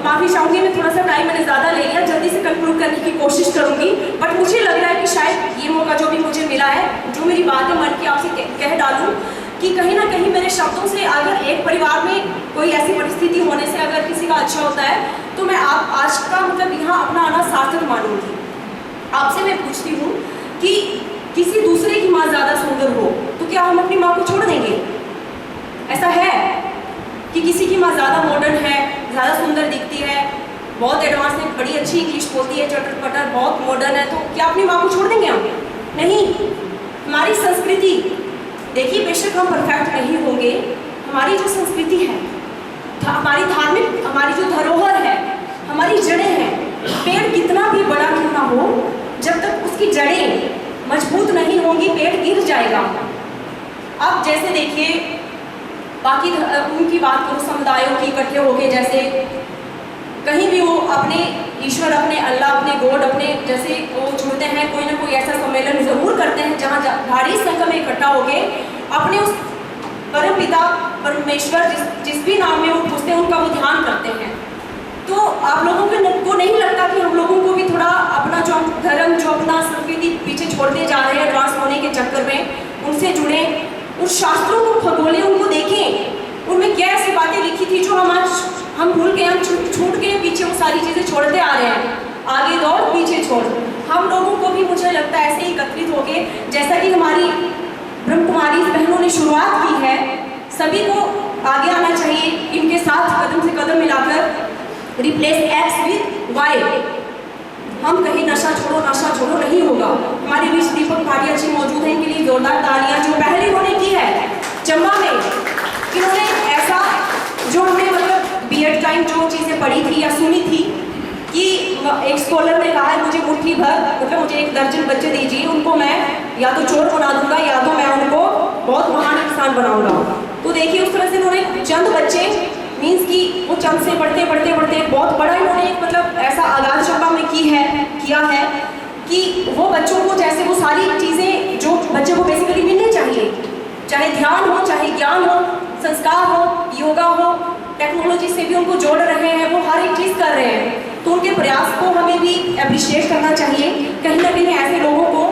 Speaker 7: माफी चाहूंगी, मैं थोड़ा सा टाइम मैंने ज़्यादा ले लिया, जल्दी से कंक्लूड करने की कोशिश करूंगी, बट मुझे लग रहा है कि शायद ये मौका जो भी मुझे मिला है, जो मेरी बात है मन की आपसे कह डालूं, कि कहीं ना कहीं मेरे शब्दों से अगर एक परिवार में कोई ऐसी परिस्थिति होने से अगर किसी का अच्छा होता है, तो मैं आप आज का मतलब यहाँ अपना आना सार्थक मानूंगी। आपसे मैं पूछती हूँ कि किसी दूसरे की माँ ज़्यादा सुंदर हो तो क्या हम अपनी माँ को छोड़ देंगे? ऐसा है कि किसी की माँ ज़्यादा मॉडर्न है, ज़्यादा सुंदर दिखती है, बहुत एडवांस है, बड़ी अच्छी इंग्लिश बोलती है, चटर पटर बहुत मॉडर्न है, तो क्या अपनी माँ को छोड़ देंगे हम? नहीं। हमारी संस्कृति देखिए, बेशक हम परफेक्ट नहीं होंगे, हमारी जो संस्कृति है, हमारी धार्मिक, हमारी जो धरोहर है, हमारी जड़ें हैं, पेड़ कितना भी बड़ा क्यों ना हो, जब तक उसकी जड़ें मजबूत नहीं होंगी, पेड़ गिर जाएगा। अब जैसे देखिए, बाकी उनकी बात करो, समुदायों की इकट्ठे होके, जैसे कहीं भी वो अपने ईश्वर, अपने अल्लाह, अपने गॉड, अपने जैसे वो जुड़ते हैं, कोई ना कोई ऐसा सम्मेलन ज़रूर करते हैं जहाँ भारी संख्या में इकट्ठा होके अपने उस परम पिता परमेश्वर जिस भी नाम में वो पूछते हैं, उनका वो ध्यान करते हैं। तो आप लोगों को नहीं लगता कि हम लोगों को भी थोड़ा अपना जो धर्म, जो अपना संस्कृति पीछे छोड़ते जा रहे हैं एडवांस होने के चक्कर में, उनसे जुड़े, उस शास्त्रों को खगोलें, उनको देखें, उनमें क्या ऐसी बातें लिखी थी जो हम भूल गए, हम छूट गए पीछे, वो सारी चीज़ें छोड़ते आ रहे हैं, आगे दौड़ पीछे छोड़। हम लोगों को भी मुझे लगता है ऐसे ही एकत्रित होके, जैसा कि हमारी ब्रह्म कुमारी बहनों ने शुरुआत की है, सभी को आगे आना चाहिए, इनके साथ कदम से कदम मिलाकर रिप्लेस एक्स विद वाई। हम कहीं नशा छोड़ो नहीं होगा। हमारे बीच दीपक भाटिया जी मौजूद हैं, इनके लिए जोरदार तालियां, जो पहले इन्होंने की है चंबा में। इन्होंने ऐसा जो हमने मतलब बीएड टाइम जो चीज़ें पढ़ी थी या सुनी थी, कि एक स्कॉलर ने कहा है, मुझे मुट्ठी भर मतलब मुझे 1 दर्जन बच्चे दीजिए, उनको मैं या तो चोर बना दूंगा या तो मैं उनको बहुत महान इंसान बनाऊंगा। तो देखिए, उस तरह से उन्होंने चंद बच्चे मीन्स कि वो चंद से बढ़ते बहुत बड़ा इन्होंने एक मतलब ऐसा आगाज चंबा में किया है कि वो बच्चों को जैसे वो सारी चीज़ें जो बच्चे को बेसिकली मिलनी चाहिए, चाहे ध्यान हो, चाहे ज्ञान हो, संस्कार हो, योगा हो, टेक्नोलॉजी से भी उनको जोड़ रहे हैं, वो हर एक चीज़ कर रहे हैं। तो उनके प्रयास को हमें भी अप्रिशिएट करना चाहिए। कहीं ना कहीं ऐसे लोगों को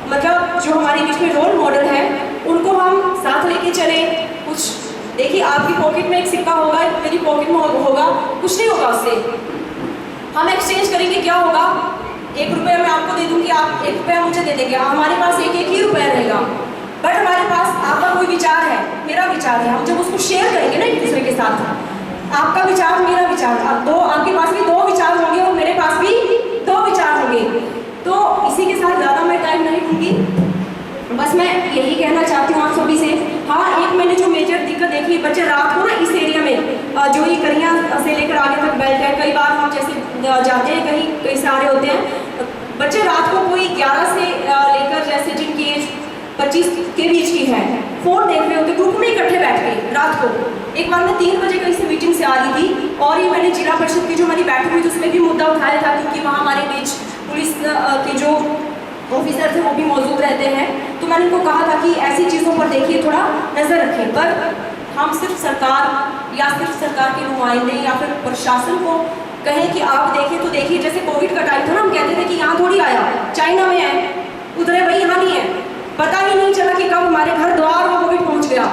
Speaker 7: मतलब जो हमारे बीच में रोल मॉडल है, उनको हम साथ लेके चलें। कुछ देखिए, आपकी पॉकेट में एक सिक्का होगा, मेरी पॉकेट में होगा, कुछ नहीं होगा उससे। हम एक्सचेंज करेंगे, क्या होगा, 1 रुपया मैं आपको दे दूंगी, आप 1 रुपया मुझे दे देंगे, हमारे पास एक ही रुपया रहेगा। बट हमारे पास आपका कोई विचार है, मेरा विचार है, हम जब उसको शेयर करेंगे ना एक दूसरे के साथ, आपका विचार मेरा विचार, आपके पास भी 2 विचार होंगे और मेरे पास भी 2 विचार होंगे। तो इसी के साथ ज़्यादा मैं टाइम नहीं दूंगी, बस मैं यही कहना चाहती हूँ आप सभी से। हाँ, एक मैंने जो मेजर दिक्कत देखी, बच्चे रात को ना इस एरिया में जो ये करियाँ से लेकर आगे तक बेल्ट है, कई बार हम जैसे जाते हैं कहीं सारे होते हैं बच्चे, रात को कोई 11 से लेकर जैसे जिनकी एज 25 के बीच की है, फ़ोन देख रहे होते, ग्रुप में इकट्ठे बैठे बैठे रात को। एक बार मैं 3 बजे कहीं से मीटिंग से आ रही थी और ये मैंने जिला परिषद की जो हमारी बैठक हुई थी उसमें भी मुद्दा उठाया था, क्योंकि वहाँ हमारे बीच पुलिस के जो ऑफिसर थे वो भी मौजूद रहते हैं। तो मैंने उनको कहा था कि ऐसी चीज़ों पर देखिए, थोड़ा नज़र रखें। पर हम सिर्फ सरकार या सिर्फ सरकार के नुमाइंदे या फिर प्रशासन को कहें कि आप देखें तो देखिए, जैसे कोविड का टाइम था ना, हम कहते थे कि यहाँ थोड़ी आया, चाइना में है, उधर है भाई, यहाँ नहीं है। पता ही नहीं चला कि कब हमारे घर द्वार में कोविड पहुँच गया।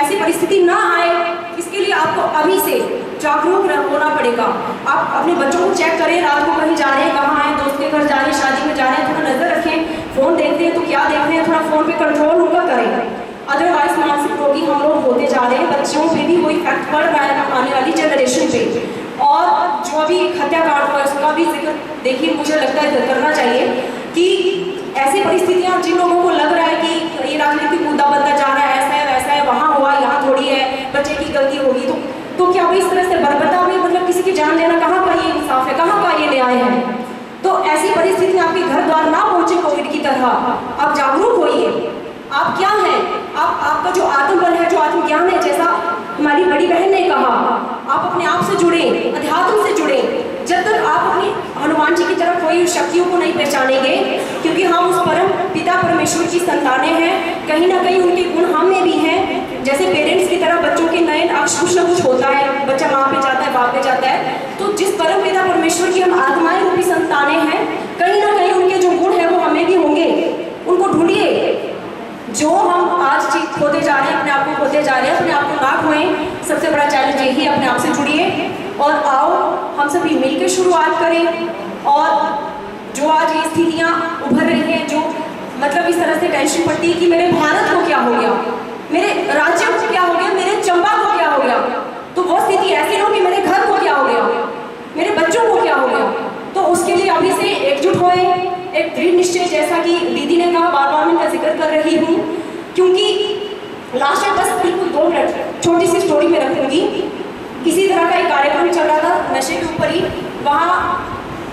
Speaker 7: ऐसी परिस्थिति ना आए, इसके लिए आपको अभी से जागरूक होना पड़ेगा। आप अपने बच्चों को चेक करें, रात को कहीं जा रहे हैं, कहाँ हैं, दोस्त के घर जा रहे हैं, शादी में जा रहे हैं, थोड़ा नज़र रखें। फ़ोन देखते हैं तो क्या देख रहे हैं, थोड़ा फ़ोन पे कंट्रोल उनका करें। अदरवाइज मानसिक रोगी हम लोग होते जा रहे हैं, बच्चों पे भी कोई इफेक्ट पड़ रहा है आने वाली जनरेशन पे। और जो अभी हत्याकांड हुआ है उसका भी जिक्र देखिए, मुझे लगता है करना चाहिए कि ऐसी परिस्थितियाँ जिन लोगों को लग रहा है कि ये राजनीतिक मुद्दा बनता जा रहा है, ऐसा है वैसा है, वहाँ हुआ यहाँ थोड़ी है, बच्चे की गलती होगी, तो क्या भाई इस तरह से बरबता में मतलब किसी की जान लेना कहाँ का ये इंसाफ है, कहाँ का ये न्याय है। तो ऐसी परिस्थिति में आपके घर द्वार ना पहुँचे कोविड की तरह, आप जागरूक होइए। आप क्या हैं, आपका जो आत्मबल है, जो आत्मज्ञान है, जैसा हमारी बड़ी बहन ने कहा, आप अपने आप से जुड़े, अध्यात्म से जुड़े। जब तक आप अपनी हनुमान जी की तरह कोई शक्तियों को नहीं पहचानेंगे, क्योंकि हम उस परम पिता परमेश्वर की संतानें हैं, कहीं ना कहीं उनके गुण हम में भी हैं। जैसे पेरेंट्स की तरह बच्चों के नए अक्ष कुछ ना कुछ होता है, बच्चा माँ पे जाता है, बाप पे जाता है। तो जिस परम पिता परमेश्वर की हम आत्माएं रूपी संतानें हैं, कहीं ना कहीं उनके जो गुण है वो हमें भी होंगे। उनको ढूंढिए। जो हम आज खोते जा रहे हैं, अपने आप को खोते जा रहे हैं, अपने आप को ना खोएं। सबसे बड़ा चैलेंज यही, अपने आप से जुड़िए और आओ हम सभी मिलकर शुरुआत करें। और जो आज ये स्थितियाँ उभर रही हैं, जो मतलब इस तरह से टेंशन पड़ती है कि मेरे भारत को क्या हो गया, मेरे राज्य को क्या हो गया, मेरे चंबा को क्या हो गया, तो वो स्थिति ऐसी हो कि मेरे घर को क्या हो गया, मेरे बच्चों को क्या हो गया। तो उसके लिए अभी से एकजुट होए, एक दृढ़ निश्चय, जैसा कि दीदी ने कहा, बार बार मैं इनका जिक्र कर रही हूँ, क्योंकि लास्ट में बस बिल्कुल 2 मिनट छोटी सी स्टोरी में रखूँगी। इसी तरह का एक कार्यक्रम चल रहा था नशे के ऊपर ही। वहाँ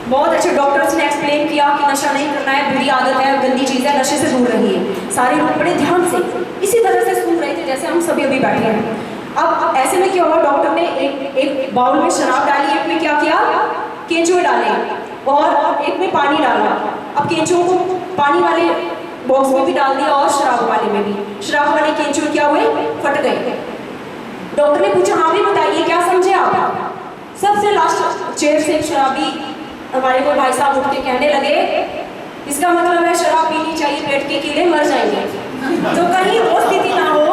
Speaker 7: बहुत अच्छे डॉक्टर्स ने एक्सप्लेन किया कि नशा नहीं करना है, बुरी आदत है, गंदी चीज़ है, नशे से दूर रहिए। सारे लोग बड़े ध्यान से इसी तरह से सुन रहे थे जैसे हम सभी अभी बैठे हैं। अब ऐसे में क्या हुआ, डॉक्टर ने एक बाउल में शराब डाली, एक में क्या किया, केंचुए डाले और एक में पानी डाला। अब केंचुओं को पानी वाले बॉक्स में भी डाल दिया और शराब वाले में भी। शराब वाले केंचुए क्या हुए, फट गए। डॉक्टर ने पूछा, हाँ भी बताइए क्या समझे आप। सबसे लास्ट चेयर से शराबी हमारे को भाई साहब उठ के कहने लगे, इसका मतलब है शराब पीनी चाहिए, पेट के कीड़े मर जाएंगे। तो कहीं वो स्थिति ना हो।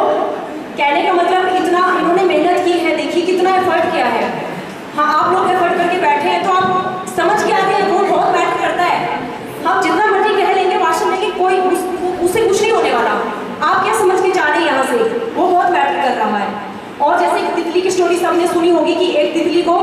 Speaker 7: कहने का मतलब इतना इन्होंने मेहनत की है, देखिए कितना एफर्ट किया है। हाँ, आप लोग एफर्ट करके बैठे हैं तो आप समझ के आते हैं, वो बहुत मैटर करता है। हम जितना मर्जी कह लेंगे, भाषण लेंगे, कोई उससे कुछ नहीं होने वाला। आप क्या समझ के जा रहे हैं यहाँ से, वो बहुत मैटर कर रहा है। और जैसे एक तितली की स्टोरी सबने सुनी होगी कि एक तितली को,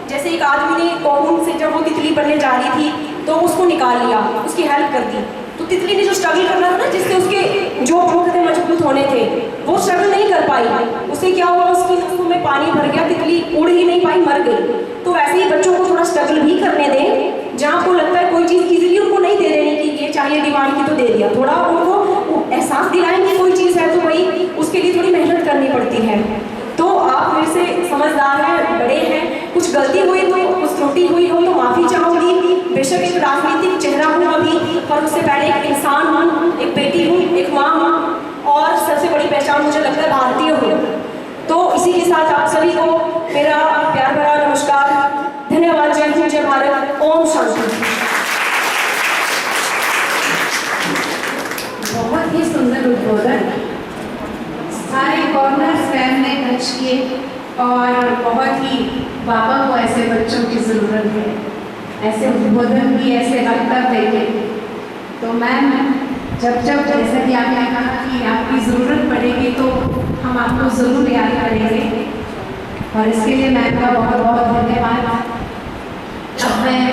Speaker 7: जैसे एक आदमी ने कोकून से जब वो तितली बनने जा रही थी तो उसको निकाल लिया, उसकी हेल्प कर दी। तो तितली ने जो स्ट्रगल करना था ना, जिससे उसके जो पंख थे मजबूत होने थे, वो स्ट्रगल नहीं कर पाई। उससे क्या हुआ, उसकी नसों में पानी भर गया, तितली उड़ ही नहीं पाई, मर गई। तो वैसे ही बच्चों को थोड़ा स्ट्रगल भी करने दें। जहाँ आपको लगता है कोई चीज़ इजीली उनको नहीं दे देनी कि ये चाहिए डिमांड की तो दे दिया, थोड़ा उनको एहसास दिलाएंगे कोई चीज़ है तो भाई उसके लिए थोड़ी मेहनत करनी पड़ती है। तो आप मेरे से समझदार हैं, बड़े हैं, कुछ गलती हुई हो, कुछ त्रुटि हुई हो तो माफ़ी चाहूँगी। बेशक एक राजनीतिक चेहरा हूँ अभी, पर उससे पहले एक इंसान हूँ, एक बेटी हूँ, एक माँ हूँ, और सबसे बड़ी पहचान मुझे लगता है भारतीय हूँ। तो इसी के साथ आप सभी को मेरा प्यार भरा नमस्कार, धन्यवाद। जय हिंद, जय भारत, ओम शांति।
Speaker 4: बहुत ही सुंदर उद्बोधन, सारे कॉर्नर्स मैम ने टच किए और बहुत ही बाबा को ऐसे बच्चों की ज़रूरत है, ऐसे उद्बोधन की, ऐसे वक्तव्य के। तो मैम जब जैसा कि आपने कहा कि आपकी ज़रूरत पड़ेगी तो हम आपको ज़रूर याद करेंगे, और इसके लिए मैम का बहुत बहुत धन्यवाद। अब मैं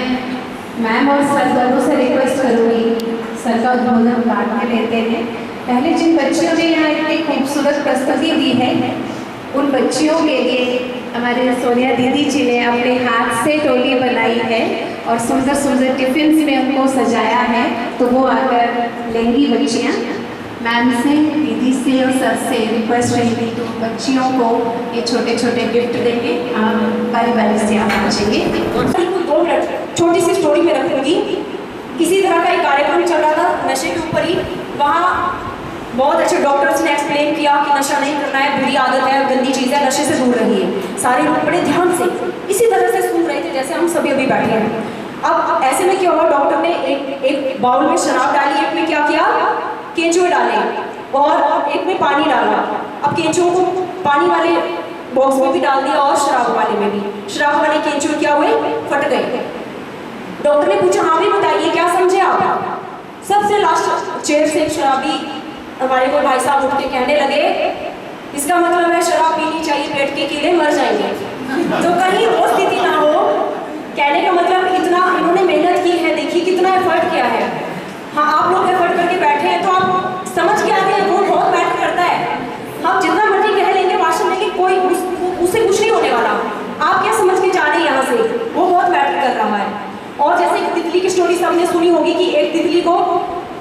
Speaker 4: मैम और सर दोनों से रिक्वेस्ट करूँगी, सर का उद्बोधन बाद में लेते हैं। पहले जिन बच्चियों ने यहाँ इतनी खूबसूरत प्रस्तुति दी है, उन बच्चियों के लिए हमारे सोनिया दीदी जी ने अपने हाथ से टोली बनाई है और सुंदर सुंदर टिफिन में उनको सजाया है। तो वो आकर लेंगी बच्चियाँ मैम से, दीदी से और सर से रिक्वेस्ट रहेगी तो बच्चियों को ये छोटे छोटे गिफ्ट देंगे। आप बारी बारी से आप पूछेंगे।
Speaker 7: बिल्कुल 2 मिनट छोटी सी स्टोरी में रखूंगी। किसी तरह का एक कार्यक्रम चल रहा था नशे के ऊपर ही। वहाँ बहुत अच्छे डॉक्टर्स ने एक्सप्लेन किया कि नशा नहीं करना है, बुरी आदत है, गंदी चीज़ है, नशे से दूर रहिए। सारे लोग बड़े ध्यान से इसी तरह से सुन रहे थे जैसे हम सभी अभी बैठे हैं। अब ऐसे में क्या हुआ, डॉक्टर ने एक बाउल में शराब डाली, एक में क्या किया, केंचुए डाले और एक में पानी डाला। अब केंचुओं को पानी वाले बॉक्स में भी डाल दिया और शराब वाले में भी। शराब वाले केंचुए क्या हुए, फट गए। डॉक्टर ने पूछा हाँ भी बताइए क्या समझे आप। सबसे लास्ट चेयर से एक शराबी हमारे को भाई साहब उठ के कहने लगे इसका मतलब है शराब पीनी चाहिए, पेट के कीड़े मर जाएंगे। तो कहीं वो स्थिति ना हो। कहने का मतलब इतना इन्होंने मेहनत की है, देखिए कितना एफर्ट किया है। हाँ आप लोग एफर्ट करके बैठे हैं तो आप समझ के आते हैं, वो बहुत मैटर करता है। हम जितना मर्जी कह लेंगे वास्तव में कि कोई उससे कुछ नहीं होने वाला। आप क्या समझ के जा रहे हैं यहाँ से, वो बहुत मैटर कर रहा है। और जैसे एक तितली की स्टोरी सबने सुनी होगी कि एक तितली को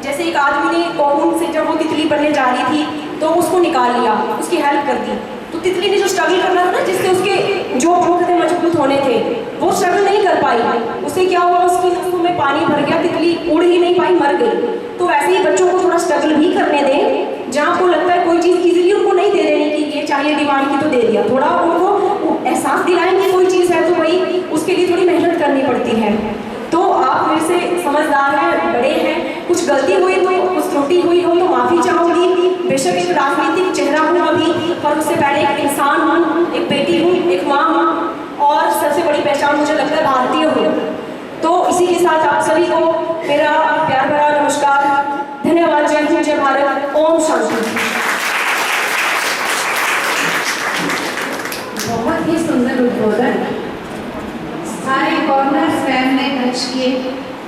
Speaker 7: जैसे एक आदमी ने कोकून से जब वो तितली बनने जा रही थी तो उसको निकाल लिया, उसकी हेल्प कर दी। तो तितली ने जो स्ट्रगल करना था ना, जिससे उसके जो पंख थे मजबूत होने थे, वो स्ट्रगल नहीं कर पाई। उससे क्या हुआ, उसकी नसों में पानी भर गया, तितली उड़ ही नहीं पाई, मर गई। तो वैसे ही बच्चों को थोड़ा स्ट्रगल भी करने दें। जहाँ आपको लगता है कोई चीज़ इजीली उनको नहीं दे देनी कि ये चाहिए डिमांड की तो दे दिया, थोड़ा उनको एहसास दिलाएंगे कोई चीज़ है तो भाई उसके लिए थोड़ी मेहनत करनी पड़ती है। तो आप मेरे से समझदार हैं, बड़े हैं, कुछ गलती हुई तो कुछ त्रुटि हुई हो तो माफ़ी चाहूँगी। बेशक एक राजनीतिक चेहरा हूँ अभी, पर उससे पहले एक इंसान हूँ, एक बेटी हूँ, एक माँ हूँ और सबसे बड़ी पहचान मुझे लगता है भारतीय हूँ। तो इसी के साथ आप सभी को मेरा प्यार भरा नमस्कार, धन्यवाद। जय हिंद, जय भारत, ओम शांति।
Speaker 4: बहुत ही सुंदर उद्बोधन, सारे कॉर्नर्स मैम ने टच किए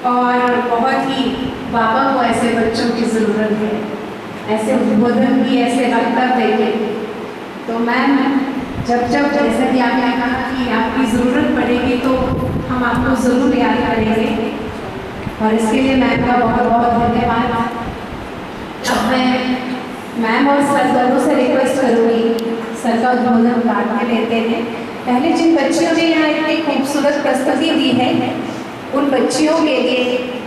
Speaker 4: और बहुत ही बाबा को ऐसे बच्चों की ज़रूरत है, ऐसे उद्बोधन भी, ऐसे वक्तव्य देंगे। तो मैम जब जैसा कि आपने कहा कि आपकी ज़रूरत पड़ेगी तो हम आपको ज़रूर याद करेंगे और इसके लिए मैम का बहुत बहुत धन्यवाद। अब मैं मैम और सर दोनों से रिक्वेस्ट करूँगी, सर का उद्बोधन बाद में लेते हैं। पहले जिन बच्चियों ने यहाँ इतनी खूबसूरत प्रस्तुति दी है उन बच्चियों के लिए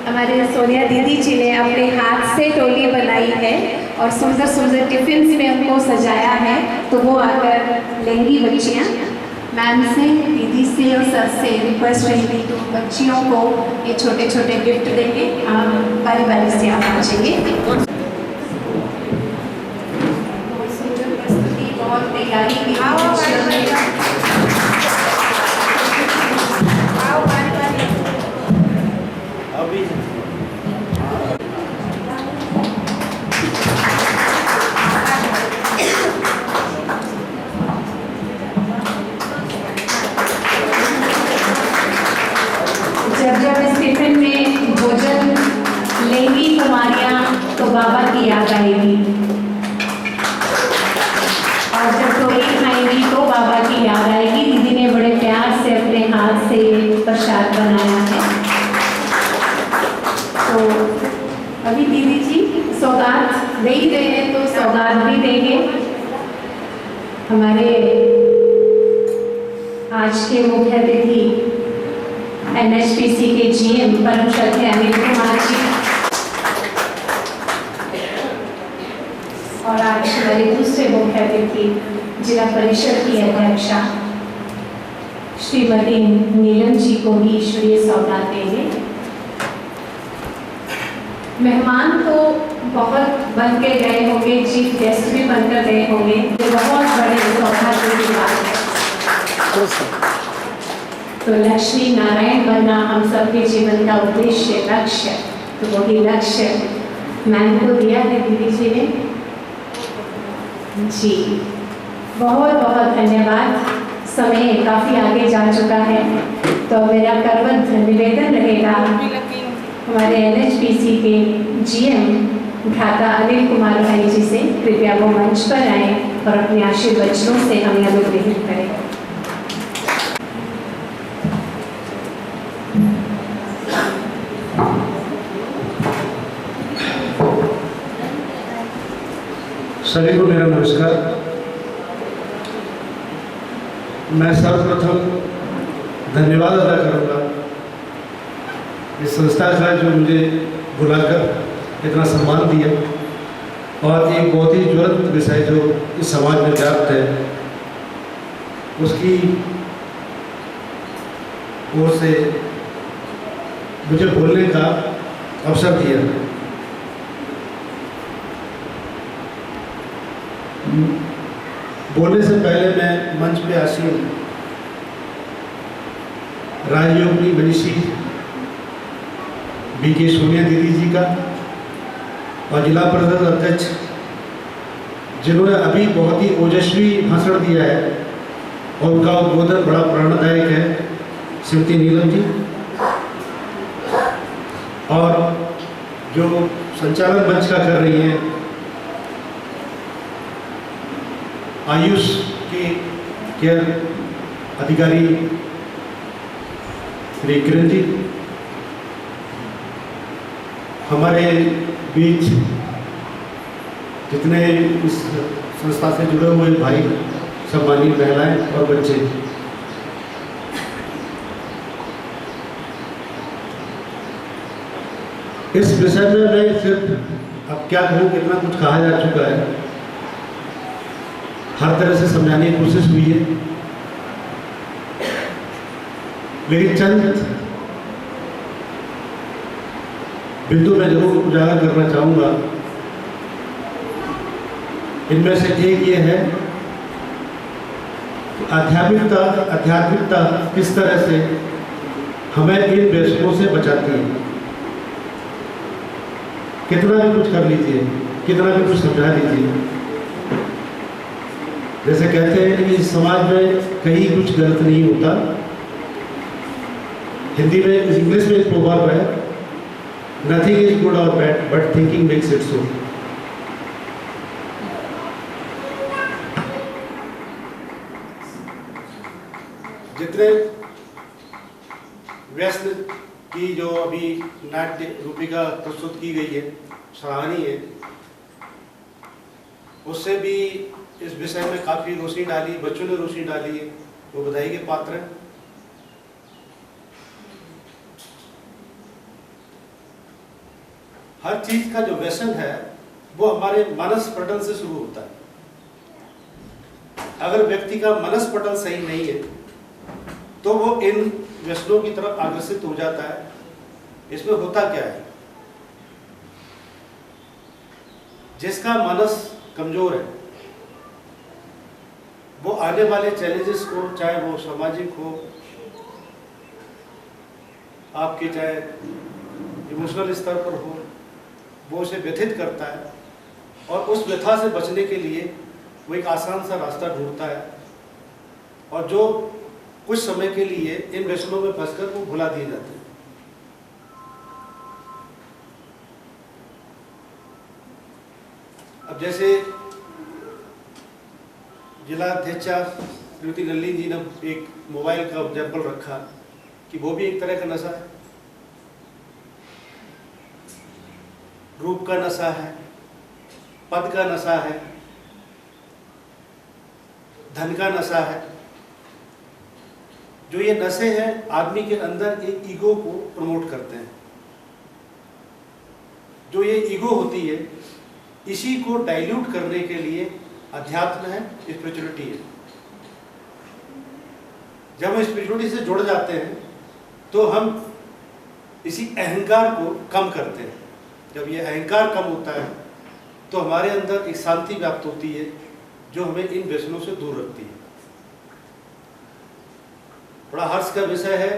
Speaker 4: हमारे सोनिया दीदी जी ने अपने हाथ से टोली बनाई है और सुंदर सुंदर टिफिन में उनको सजाया है, तो वो आकर लेंगी बच्चियाँ। मैम से, दीदी से और सर से रिक्वेस्ट रहेगी तो बच्चियों को ये छोटे छोटे गिफ्ट देंगे। आप बारी बारी से आप पूछेंगे। बहुत सुंदर प्रस्तुति, बहुत तैयारी की बच्चियों ने। जब इस टिफिन में भोजन लेंगी तुम्हारियाँ तो बाबा की याद आएगी और जब टोली खाएंगी तो बाबा की याद आएगी। दीदी ने बड़े प्यार से अपने हाथ से प्रसाद बनाया है। तो अभी दीदी जी सौगात दे ही रहे हैं तो सौगात भी देंगे। हमारे आज के मुख्य अतिथि NHPC के GM परम श्रद्धेय अनिल कुमार जी और आज हमारे दूसरे मुख्य अतिथि जिला परिषद की अध्यक्षा श्रीमती नीलम जी को भी ईश्वरीय सौगात देंगे। मेहमान तो बहुत बन के गए होंगे, चीफ गेस्ट भी बनकर गए होंगे, ये बहुत बड़े सौभाग्य की बात है। तो लक्ष्मी नारायण बनना हम सबके जीवन का उद्देश्य, लक्ष्य, तो वही लक्ष्य मैम को दिया है दीदी जी ने जी। बहुत बहुत धन्यवाद। समय काफ़ी आगे जा चुका है तो मेरा करवत निवेदन रहेगा हमारे NHPC के GM भ्राता अनिल कुमार भाई जी से, कृपया वो मंच पर आए और अपने आशीर्वचनों से हमें अनुग्रहित करें।
Speaker 8: सभी को मेरा नमस्कार। मैं सर्वप्रथम धन्यवाद अदा करूँगा इस संस्था का जो मुझे बुलाकर इतना सम्मान दिया और एक बहुत ही ज्वलंत विषय जो इस समाज में व्याप्त है उसकी ओर से मुझे बोलने का अवसर दिया। बोलने से पहले मैं मंच पे आसीन राजयोगिनी मनीषी बीके सोनिया दीदी जी का और जिला परिषद अध्यक्ष जिन्होंने अभी बहुत ही ओजस्वी भाषण दिया है और उनका उद्बोधन बड़ा प्रेरणादायक है, श्रीमती नीलम जी, और जो संचालन मंच का कर रही हैं आयुष के केयर अधिकारी श्री किरण जी, हमारे बीच जितने इस संस्था से जुड़े हुए भाई, सम्मानित महिलाएं और बच्चे, इस विषय में मैं सिर्फ अब क्या कहूँ, कितना कुछ कहा जा चुका है, हर तरह से समझाने की कोशिश हुई है, लेकिन चंद बिंदु मैं जरूर उजागर करना चाहूँगा। इनमें से एक ये है कि आध्यात्मिकता किस तरह से हमें इन व्यसनों से बचाती है। कितना भी कुछ कर लीजिए, कितना भी कुछ समझा लीजिए, जैसे कहते हैं कि समाज में कहीं कुछ गलत नहीं होता। हिंदी में, इंग्लिश में एक प्रोवर्ब है, नथिंग इज गुड और bad but thinking makes it so. जितने व्यसन की जो अभी नाट्य रूपिका प्रस्तुत की गई है, सराहनीय है, उससे भी इस विषय में काफ़ी रोशनी डाली, बच्चों ने रोशनी डाली है, वो बधाई के पात्र हैं। हर चीज का जो व्यसन है वो हमारे मानस पटल से शुरू होता है। अगर व्यक्ति का मानस पटल सही नहीं है तो वो इन व्यसनों की तरफ आकर्षित हो जाता है। इसमें होता क्या है, जिसका मानस कमजोर है वो आने वाले चैलेंजेस को, चाहे वो सामाजिक हो, आपके चाहे इमोशनल स्तर पर हो, वो उसे व्यथित करता है और उस व्यथा से बचने के लिए वो एक आसान सा रास्ता ढूंढता है और जो कुछ समय के लिए इन व्यसनों में फंसकर वो भुला दिए जाते हैं। अब जैसे जिला अध्यक्षा श्रीमती नलिनी जी ने एक मोबाइल का एग्जाम्पल रखा कि वो भी एक तरह का नशा है, रूप का नशा है, पद का नशा है, धन का नशा है। जो ये नशे हैं आदमी के अंदर एक ईगो को प्रमोट करते हैं। जो ये ईगो होती है, इसी को डाइल्यूट करने के लिए अध्यात्म है, स्पिरिचुअलिटी है। जब हम स्पिरिचुअलिटी से जुड़ जाते हैं तो हम इसी अहंकार को कम करते हैं। जब ये अहंकार कम होता है तो हमारे अंदर एक शांति व्याप्त होती है जो हमें इन व्यसनों से दूर रखती है। बड़ा हर्ष का विषय है,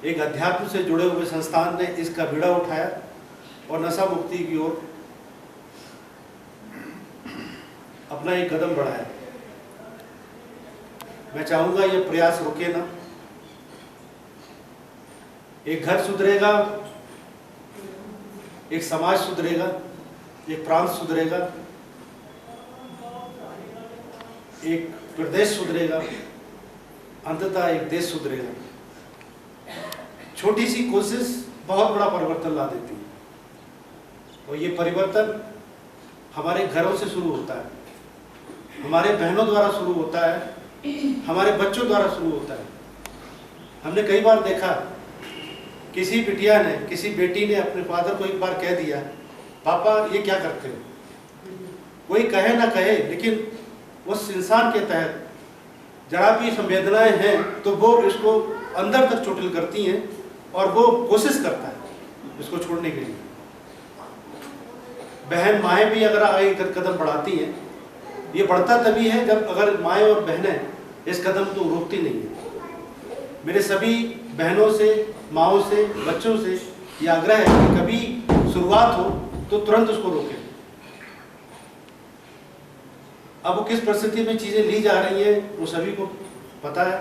Speaker 8: एक अध्यात्म से जुड़े हुए संस्थान ने इसका बीड़ा उठाया और नशा मुक्ति की ओर अपना एक कदम बढ़ाया। मैं चाहूंगा ये प्रयास रुके ना। एक घर सुधरेगा, एक समाज सुधरेगा, एक प्रांत सुधरेगा, एक प्रदेश सुधरेगा, अंततः एक देश सुधरेगा। छोटी सी कोशिश बहुत बड़ा परिवर्तन ला देती है और ये परिवर्तन हमारे घरों से शुरू होता है, हमारे बहनों द्वारा शुरू होता है, हमारे बच्चों द्वारा शुरू होता है। हमने कई बार देखा, किसी बिटिया ने, किसी बेटी ने अपने फादर को एक बार कह दिया, पापा ये क्या करते हो? कोई कहे ना कहे, लेकिन उस इंसान के तहत जरा भी संवेदनाएं हैं तो वो इसको अंदर तक चोटिल करती हैं और वो कोशिश करता है इसको छोड़ने के लिए। बहन माएँ भी अगर आगे कदम बढ़ाती हैं, ये बढ़ता तभी है जब अगर माएँ और बहनें इस कदम को रोकती नहीं है। मेरे सभी बहनों से, माँओं से, बच्चों से ये आग्रह है कि कभी शुरुआत हो तो तुरंत उसको रोकें। अब वो किस परिस्थिति में चीजें ली जा रही है वो सभी को पता है।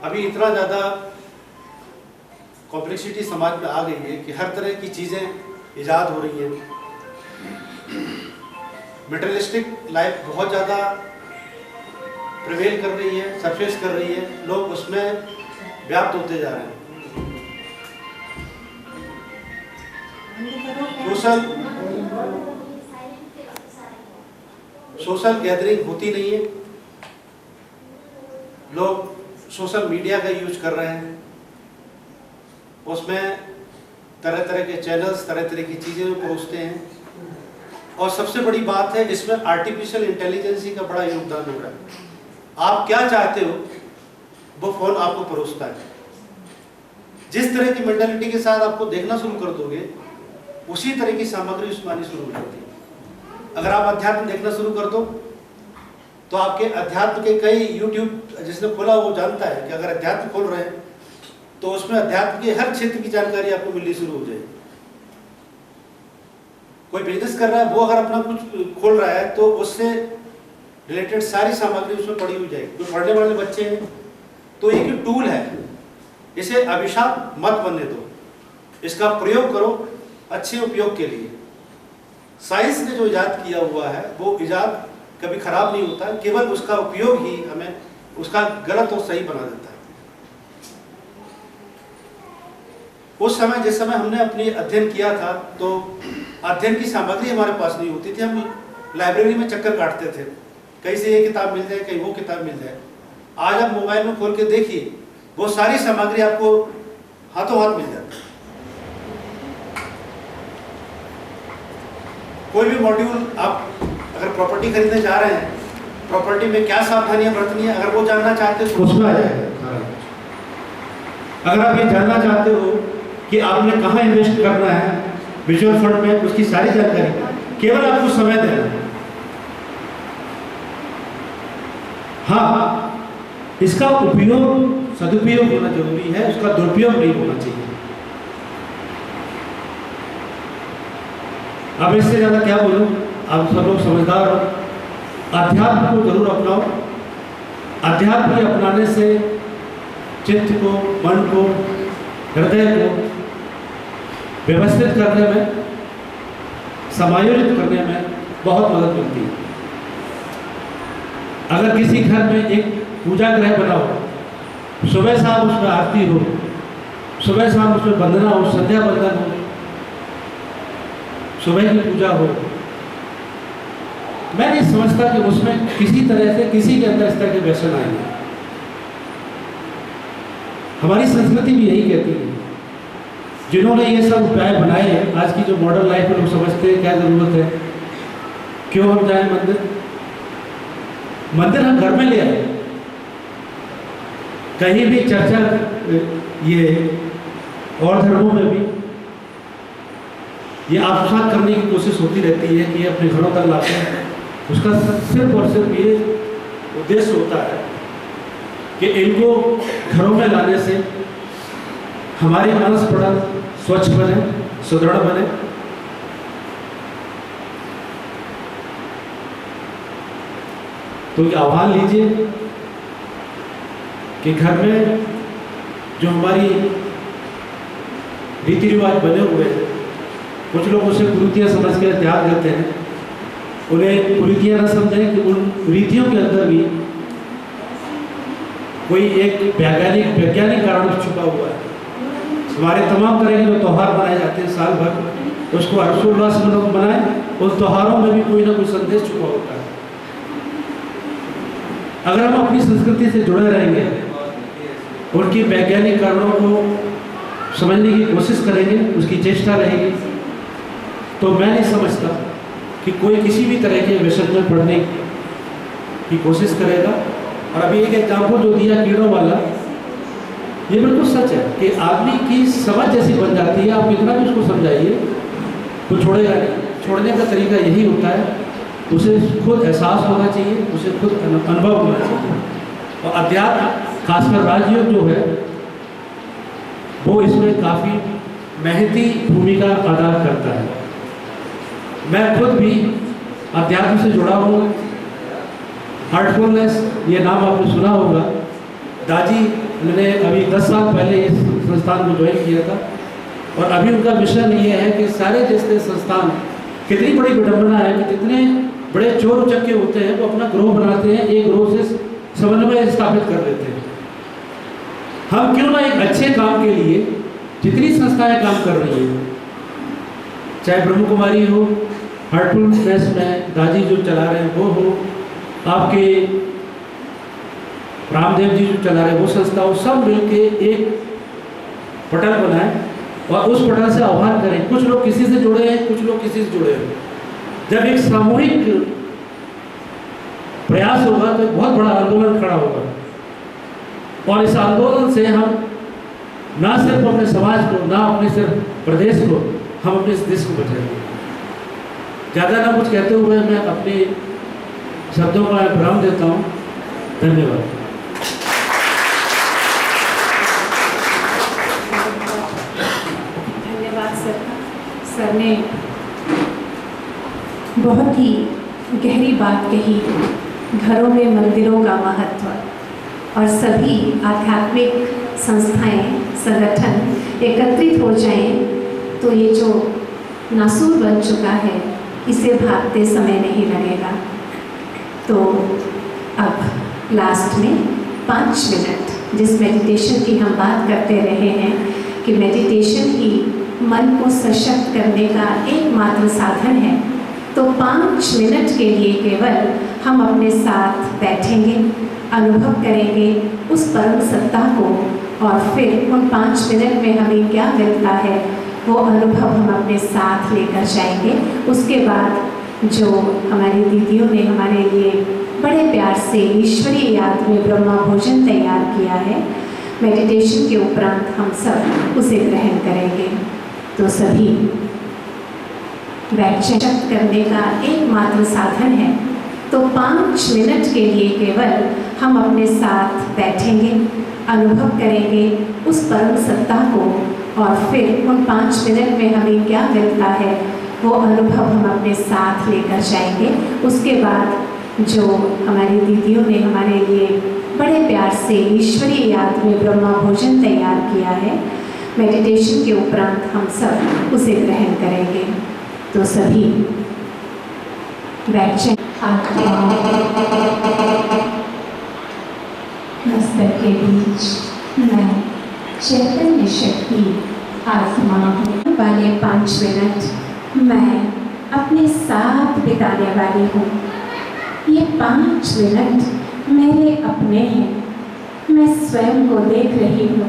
Speaker 8: अभी इतना ज्यादा कॉम्प्लेक्सिटी समाज में आ गई है कि हर तरह की चीजें इजाद हो रही हैं। मटेरियलिस्टिक लाइफ बहुत ज्यादा प्रिवेल कर रही है, सरफेस कर रही है, लोग उसमें व्याप्त होते जा रहे हैं। सोशल गैदरिंग होती नहीं है, लोग सोशल मीडिया का यूज कर रहे हैं, उसमें तरह तरह के चैनल्स, तरह तरह की चीज़ें परोसते हैं। और सबसे बड़ी बात है, इसमें आर्टिफिशियल इंटेलिजेंस का बड़ा योगदान हो रहा है। आप क्या चाहते हो वो फोन आपको परोसता है। जिस तरह की मेंटालिटी के साथ आपको देखना शुरू कर दोगे, उसी तरह की सामग्री उसमें आनी शुरू हो जाती है। अगर आप अध्यात्म देखना शुरू कर दो तो आपके अध्यात्म के कई यूट्यूब जिसने खोला वो जानता है कि अगर अध्यात्म खोल रहे हैं तो उसमें अध्यात्म के हर क्षेत्र की जानकारी आपको मिलनी शुरू हो जाएगी। कोई बिजनेस कर रहा है, वो अगर अपना कुछ खोल रहा है तो उससे रिलेटेड सारी सामग्री उसमें पड़ी हुई जाएगी। जो पढ़ने वाले बच्चे हैं तो एक टूल है, इसे अभिशाप मत बनने दो, इसका प्रयोग करो अच्छे उपयोग के लिए। साइंस ने जो इजाद किया हुआ है वो इजाद कभी खराब नहीं होता, केवल उसका उपयोग ही हमें उसका गलत और सही बना देता है। उस समय जिस समय हमने अपनी अध्ययन किया था तो अध्ययन की सामग्री हमारे पास नहीं होती थी, हम लाइब्रेरी में चक्कर काटते थे, कहीं से ये किताब मिल जाए, कहीं वो किताब मिल जाए। आज आप मोबाइल में खोल के देखिए, वो सारी सामग्री आपको हाथों हाथ मिल जाती है। कोई भी मॉड्यूल आप अगर प्रॉपर्टी खरीदने जा रहे हैं, प्रॉपर्टी में क्या सावधानियां बरतनी है, अगर वो जानना चाहते हो तो उसमें आ जाएगा। अगर आप ये जानना चाहते हो कि आपने कहाँ इन्वेस्ट करना है म्यूचुअल फंड में, उसकी सारी जानकारी केवल आपको समय देना है। हाँ, इसका उपयोग सदुपयोग होना जरूरी है, उसका दुरुपयोग नहीं होना चाहिए। अब इससे ज्यादा क्या बोलूं, आप सब लोग समझदार हो। अध्यात्म को जरूर अपनाओ। अध्यात्म के अपनाने से चित्त को, मन को, हृदय को व्यवस्थित करने में, समायोजित करने में बहुत मदद मिलती है। अगर किसी घर में एक पूजा गृह बना हो, सुबह शाम उसमें आरती हो, सुबह शाम उसमें वंदना हो, संध्या वंदन हो, सुबह की पूजा हो, मैं नहीं समझता कि उसमें किसी तरह से किसी के अंदर इस तरह के व्यसन आएंगे। हमारी संस्कृति भी यही कहती है। जिन्होंने ये सब उपाय बनाए, आज की जो मॉडर्न लाइफ में लोग समझते हैं क्या जरूरत है, क्यों हम जाए मंदिर, मंदिर हम घर में ले आए। कहीं भी चर्चा ये और धर्मों में भी ये आत्मसात करने की कोशिश होती रहती है कि ये अपने घरों तक लाते हैं। उसका सिर्फ और सिर्फ ये उद्देश्य होता है कि इनको घरों में लाने से हमारी मनस पड़न स्वच्छ बने, सुदृढ़ बने। तो ये आह्वान लीजिए कि घर में जो हमारी रीति रिवाज बने हुए हैं, कुछ लोग उसे कुरीतियाँ समझ के त्याग देते हैं। उन्हें कुरीतियाँ न समझें कि उन रीतियों के अंदर भी कोई एक वैज्ञानिक कारण छुपा हुआ है। हमारे तमाम तरह के जो त्यौहार मनाए जाते हैं साल भर, उसको हर्षोल्लास से लोग मनाएं। उन त्योहारों में भी कोई ना कोई संदेश छुपा होता है। अगर हम अपनी संस्कृति से जुड़े रहेंगे, उनकी वैज्ञानिक कारणों को समझने की कोशिश करेंगे, उसकी चेष्टा रहेगी, तो मैं नहीं समझता कि कोई किसी भी तरह के विषय में पढ़ने की कोशिश करेगा। और अभी एक एग्जाम्पल जो दिया कीड़ों वाला, ये बिल्कुल सच है कि आदमी की समझ जैसी बन जाती है, आप कितना भी उसको समझाइए तो छोड़ेगा नहीं। छोड़ने का तरीका यही होता है, उसे खुद एहसास होना चाहिए, उसे खुद अनुभव होना चाहिए। और अध्यात्म, खासकर राजयोग जो है, वो इसमें काफ़ी महती भूमिका अदा करता है। मैं खुद भी अध्यात्म से जुड़ा हूँ। हार्टफुलनेस, ये नाम आपने सुना होगा। दाजी मैंने अभी 10 साल पहले इस संस्थान को ज्वाइन किया था, और अभी उनका मिशन ये है कि सारे जितने संस्थान, कितनी बड़ी विडंबना है कि जितने बड़े चोर उचक्के होते हैं वो अपना ग्रोह बनाते हैं, एक ग्रोह से समन्वय स्थापित कर देते हैं। हम क्यों ना एक अच्छे काम के लिए जितनी संस्थाएं काम कर रही हैं, चाहे ब्रह्म कुमारी हो, हार्टफुलनेस में दादी जो चला रहे हैं वो हो, आपके रामदेव जी जो चला रहे हैं वो संस्था हो, सब मिलके एक पटल बनाए और उस पटल से आह्वान करें। कुछ लोग किसी से जुड़े हैं, कुछ लोग किसी से जुड़े हैं। जब एक सामूहिक प्रयास होगा तो एक बहुत बड़ा आंदोलन खड़ा होगा, और इस आंदोलन से हम ना सिर्फ अपने समाज को, ना अपने सिर्फ प्रदेश को, हम अपने इस देश को बचाएंगे। ज़्यादा ना कुछ कहते हुए मैं अपने शब्दों का विराम देता हूँ। धन्यवाद।
Speaker 4: धन्यवाद सर। सर ने बहुत ही गहरी बात कही, घरों में मंदिरों का महत्व, और सभी आध्यात्मिक संस्थाएं, संगठन एकत्रित हो जाएं तो ये जो नासूर बन चुका है इसे भागते समय नहीं लगेगा। तो अब लास्ट में 5 मिनट, जिस मेडिटेशन की हम बात करते रहे हैं कि मेडिटेशन ही मन को सशक्त करने का एकमात्र साधन है, तो 5 मिनट के लिए केवल हम अपने साथ बैठेंगे, अनुभव करेंगे उस परम सत्ता को, और फिर उन 5 मिनट में हमें क्या मिलता है वो अनुभव हम अपने साथ लेकर जाएंगे। उसके बाद जो हमारी दीदियों ने हमारे लिए बड़े प्यार से ईश्वरीय याद में ब्रह्मा भोजन तैयार किया है, मेडिटेशन के उपरांत हम सब उसे ग्रहण करेंगे। तो सभी बैठ करने का एकमात्र साधन है, तो 5 मिनट के लिए केवल हम अपने साथ बैठेंगे, अनुभव करेंगे उस परम सत्ता को, और फिर उन 5 मिनट में हमें क्या मिलता है वो अनुभव हम अपने साथ लेकर जाएंगे। उसके बाद जो हमारी दीदियों ने हमारे लिए बड़े प्यार से ईश्वरीय याद में ब्रह्मा भोजन तैयार किया है, मेडिटेशन के उपरांत हम सब उसे ग्रहण करेंगे। तो सभी बैठ जाएं। मस्तक के बीच मैं चैतन्य शक्ति आत्मा हूँ। वाले 5 मिनट मैं अपने साथ बिताने वाली हूँ। ये 5 मिनट मेरे अपने हैं। मैं स्वयं को देख रही हूँ,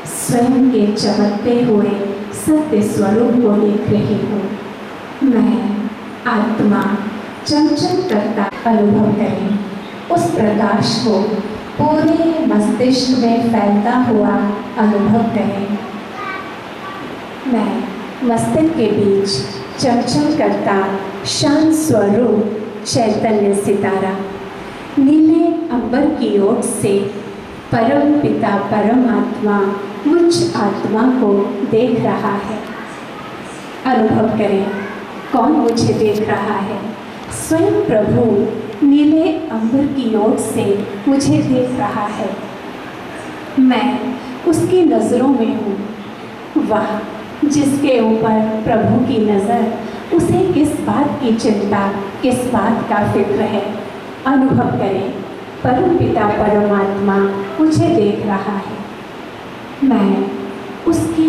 Speaker 4: स्वयं के चमकते हुए सत्य स्वरूप को देख रही हूँ। मैं आत्मा चंचल करता अनुभव करें, उस प्रकाश को पूरे मस्तिष्क में फैलता हुआ अनुभव करें। मैं मस्तिष्क के बीच चंचल करता शांत स्वरूप चैतन्य सितारा नीले अंबर की ओर से परम पिता परमात्मा मुझ आत्मा को देख रहा है। अनुभव करें कौन मुझे देख रहा है। स्वयं प्रभु नीले अंबर की ओर से मुझे देख रहा है। मैं उसकी नज़रों में हूँ। वाह, जिसके ऊपर प्रभु की नज़र, उसे किस बात की चिंता, किस बात का फिक्र है। अनुभव करें परम पिता परमात्मा मुझे देख रहा है। मैं उसकी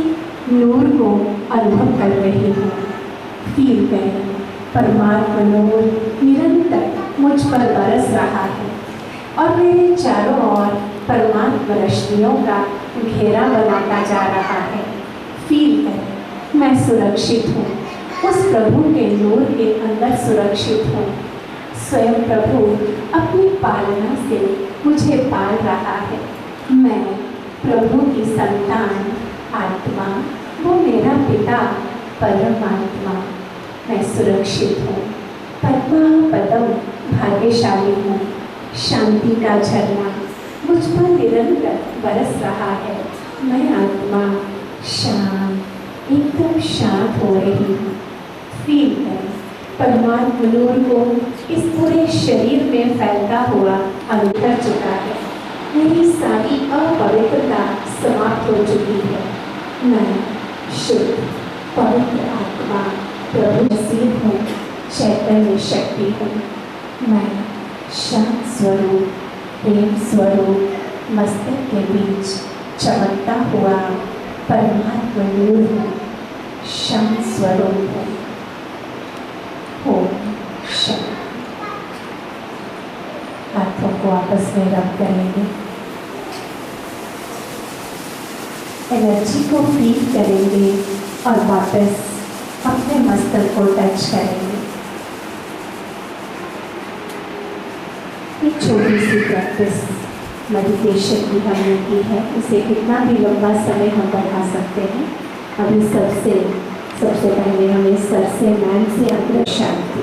Speaker 4: नूर को अनुभव कर रही हूँ। फील करें, परमात्मा नूर निरंतर मुझ पर बरस रहा है और मेरे चारों ओर परमात्मा रश्मियों का घेरा बनाता जा रहा है। फील करें, मैं सुरक्षित हूँ, उस प्रभु के नूर के अंदर सुरक्षित हूँ। स्वयं प्रभु अपनी पालना से मुझे पाल रहा है। मैं प्रभु की संतान आत्मा, वो मेरा पिता परमात्मा। मैं सुरक्षित हूँ, पद्म भाग्यशाली हूँ। शांति का झरना मुझ पर निरंतर बरस रहा है। मैं आत्मा शांत, एकदम शांत हो रही हूँ। फील करें, परमात्मा नूर को इस पूरे शरीर में फैलता हुआ अंतर चुका है। मेरी सारी अपवित्रता समाप्त हो चुकी है। मैं शुद्ध पवित्र आत्मा प्रभु नसीब हूँ, चैतन्य शक्ति हूँ। मैं शांत स्वरूप, प्रेम स्वरूप, मस्तक के बीच चमकता हुआ परमात्मा नूर हूँ, शांत स्वरूप हूँ। ओम शांति। हाथों को आपस में रब करेंगे, एनर्जी को फील करेंगे और वापस अपने मस्तक को टच करेंगे। एक छोटी सी प्रैक्टिस मेडिटेशन की हमने की है, इसे कितना भी लंबा समय हम बढ़ा सकते हैं। अभी सबसे पहले हमें सर से, मैन से अंदर शांति।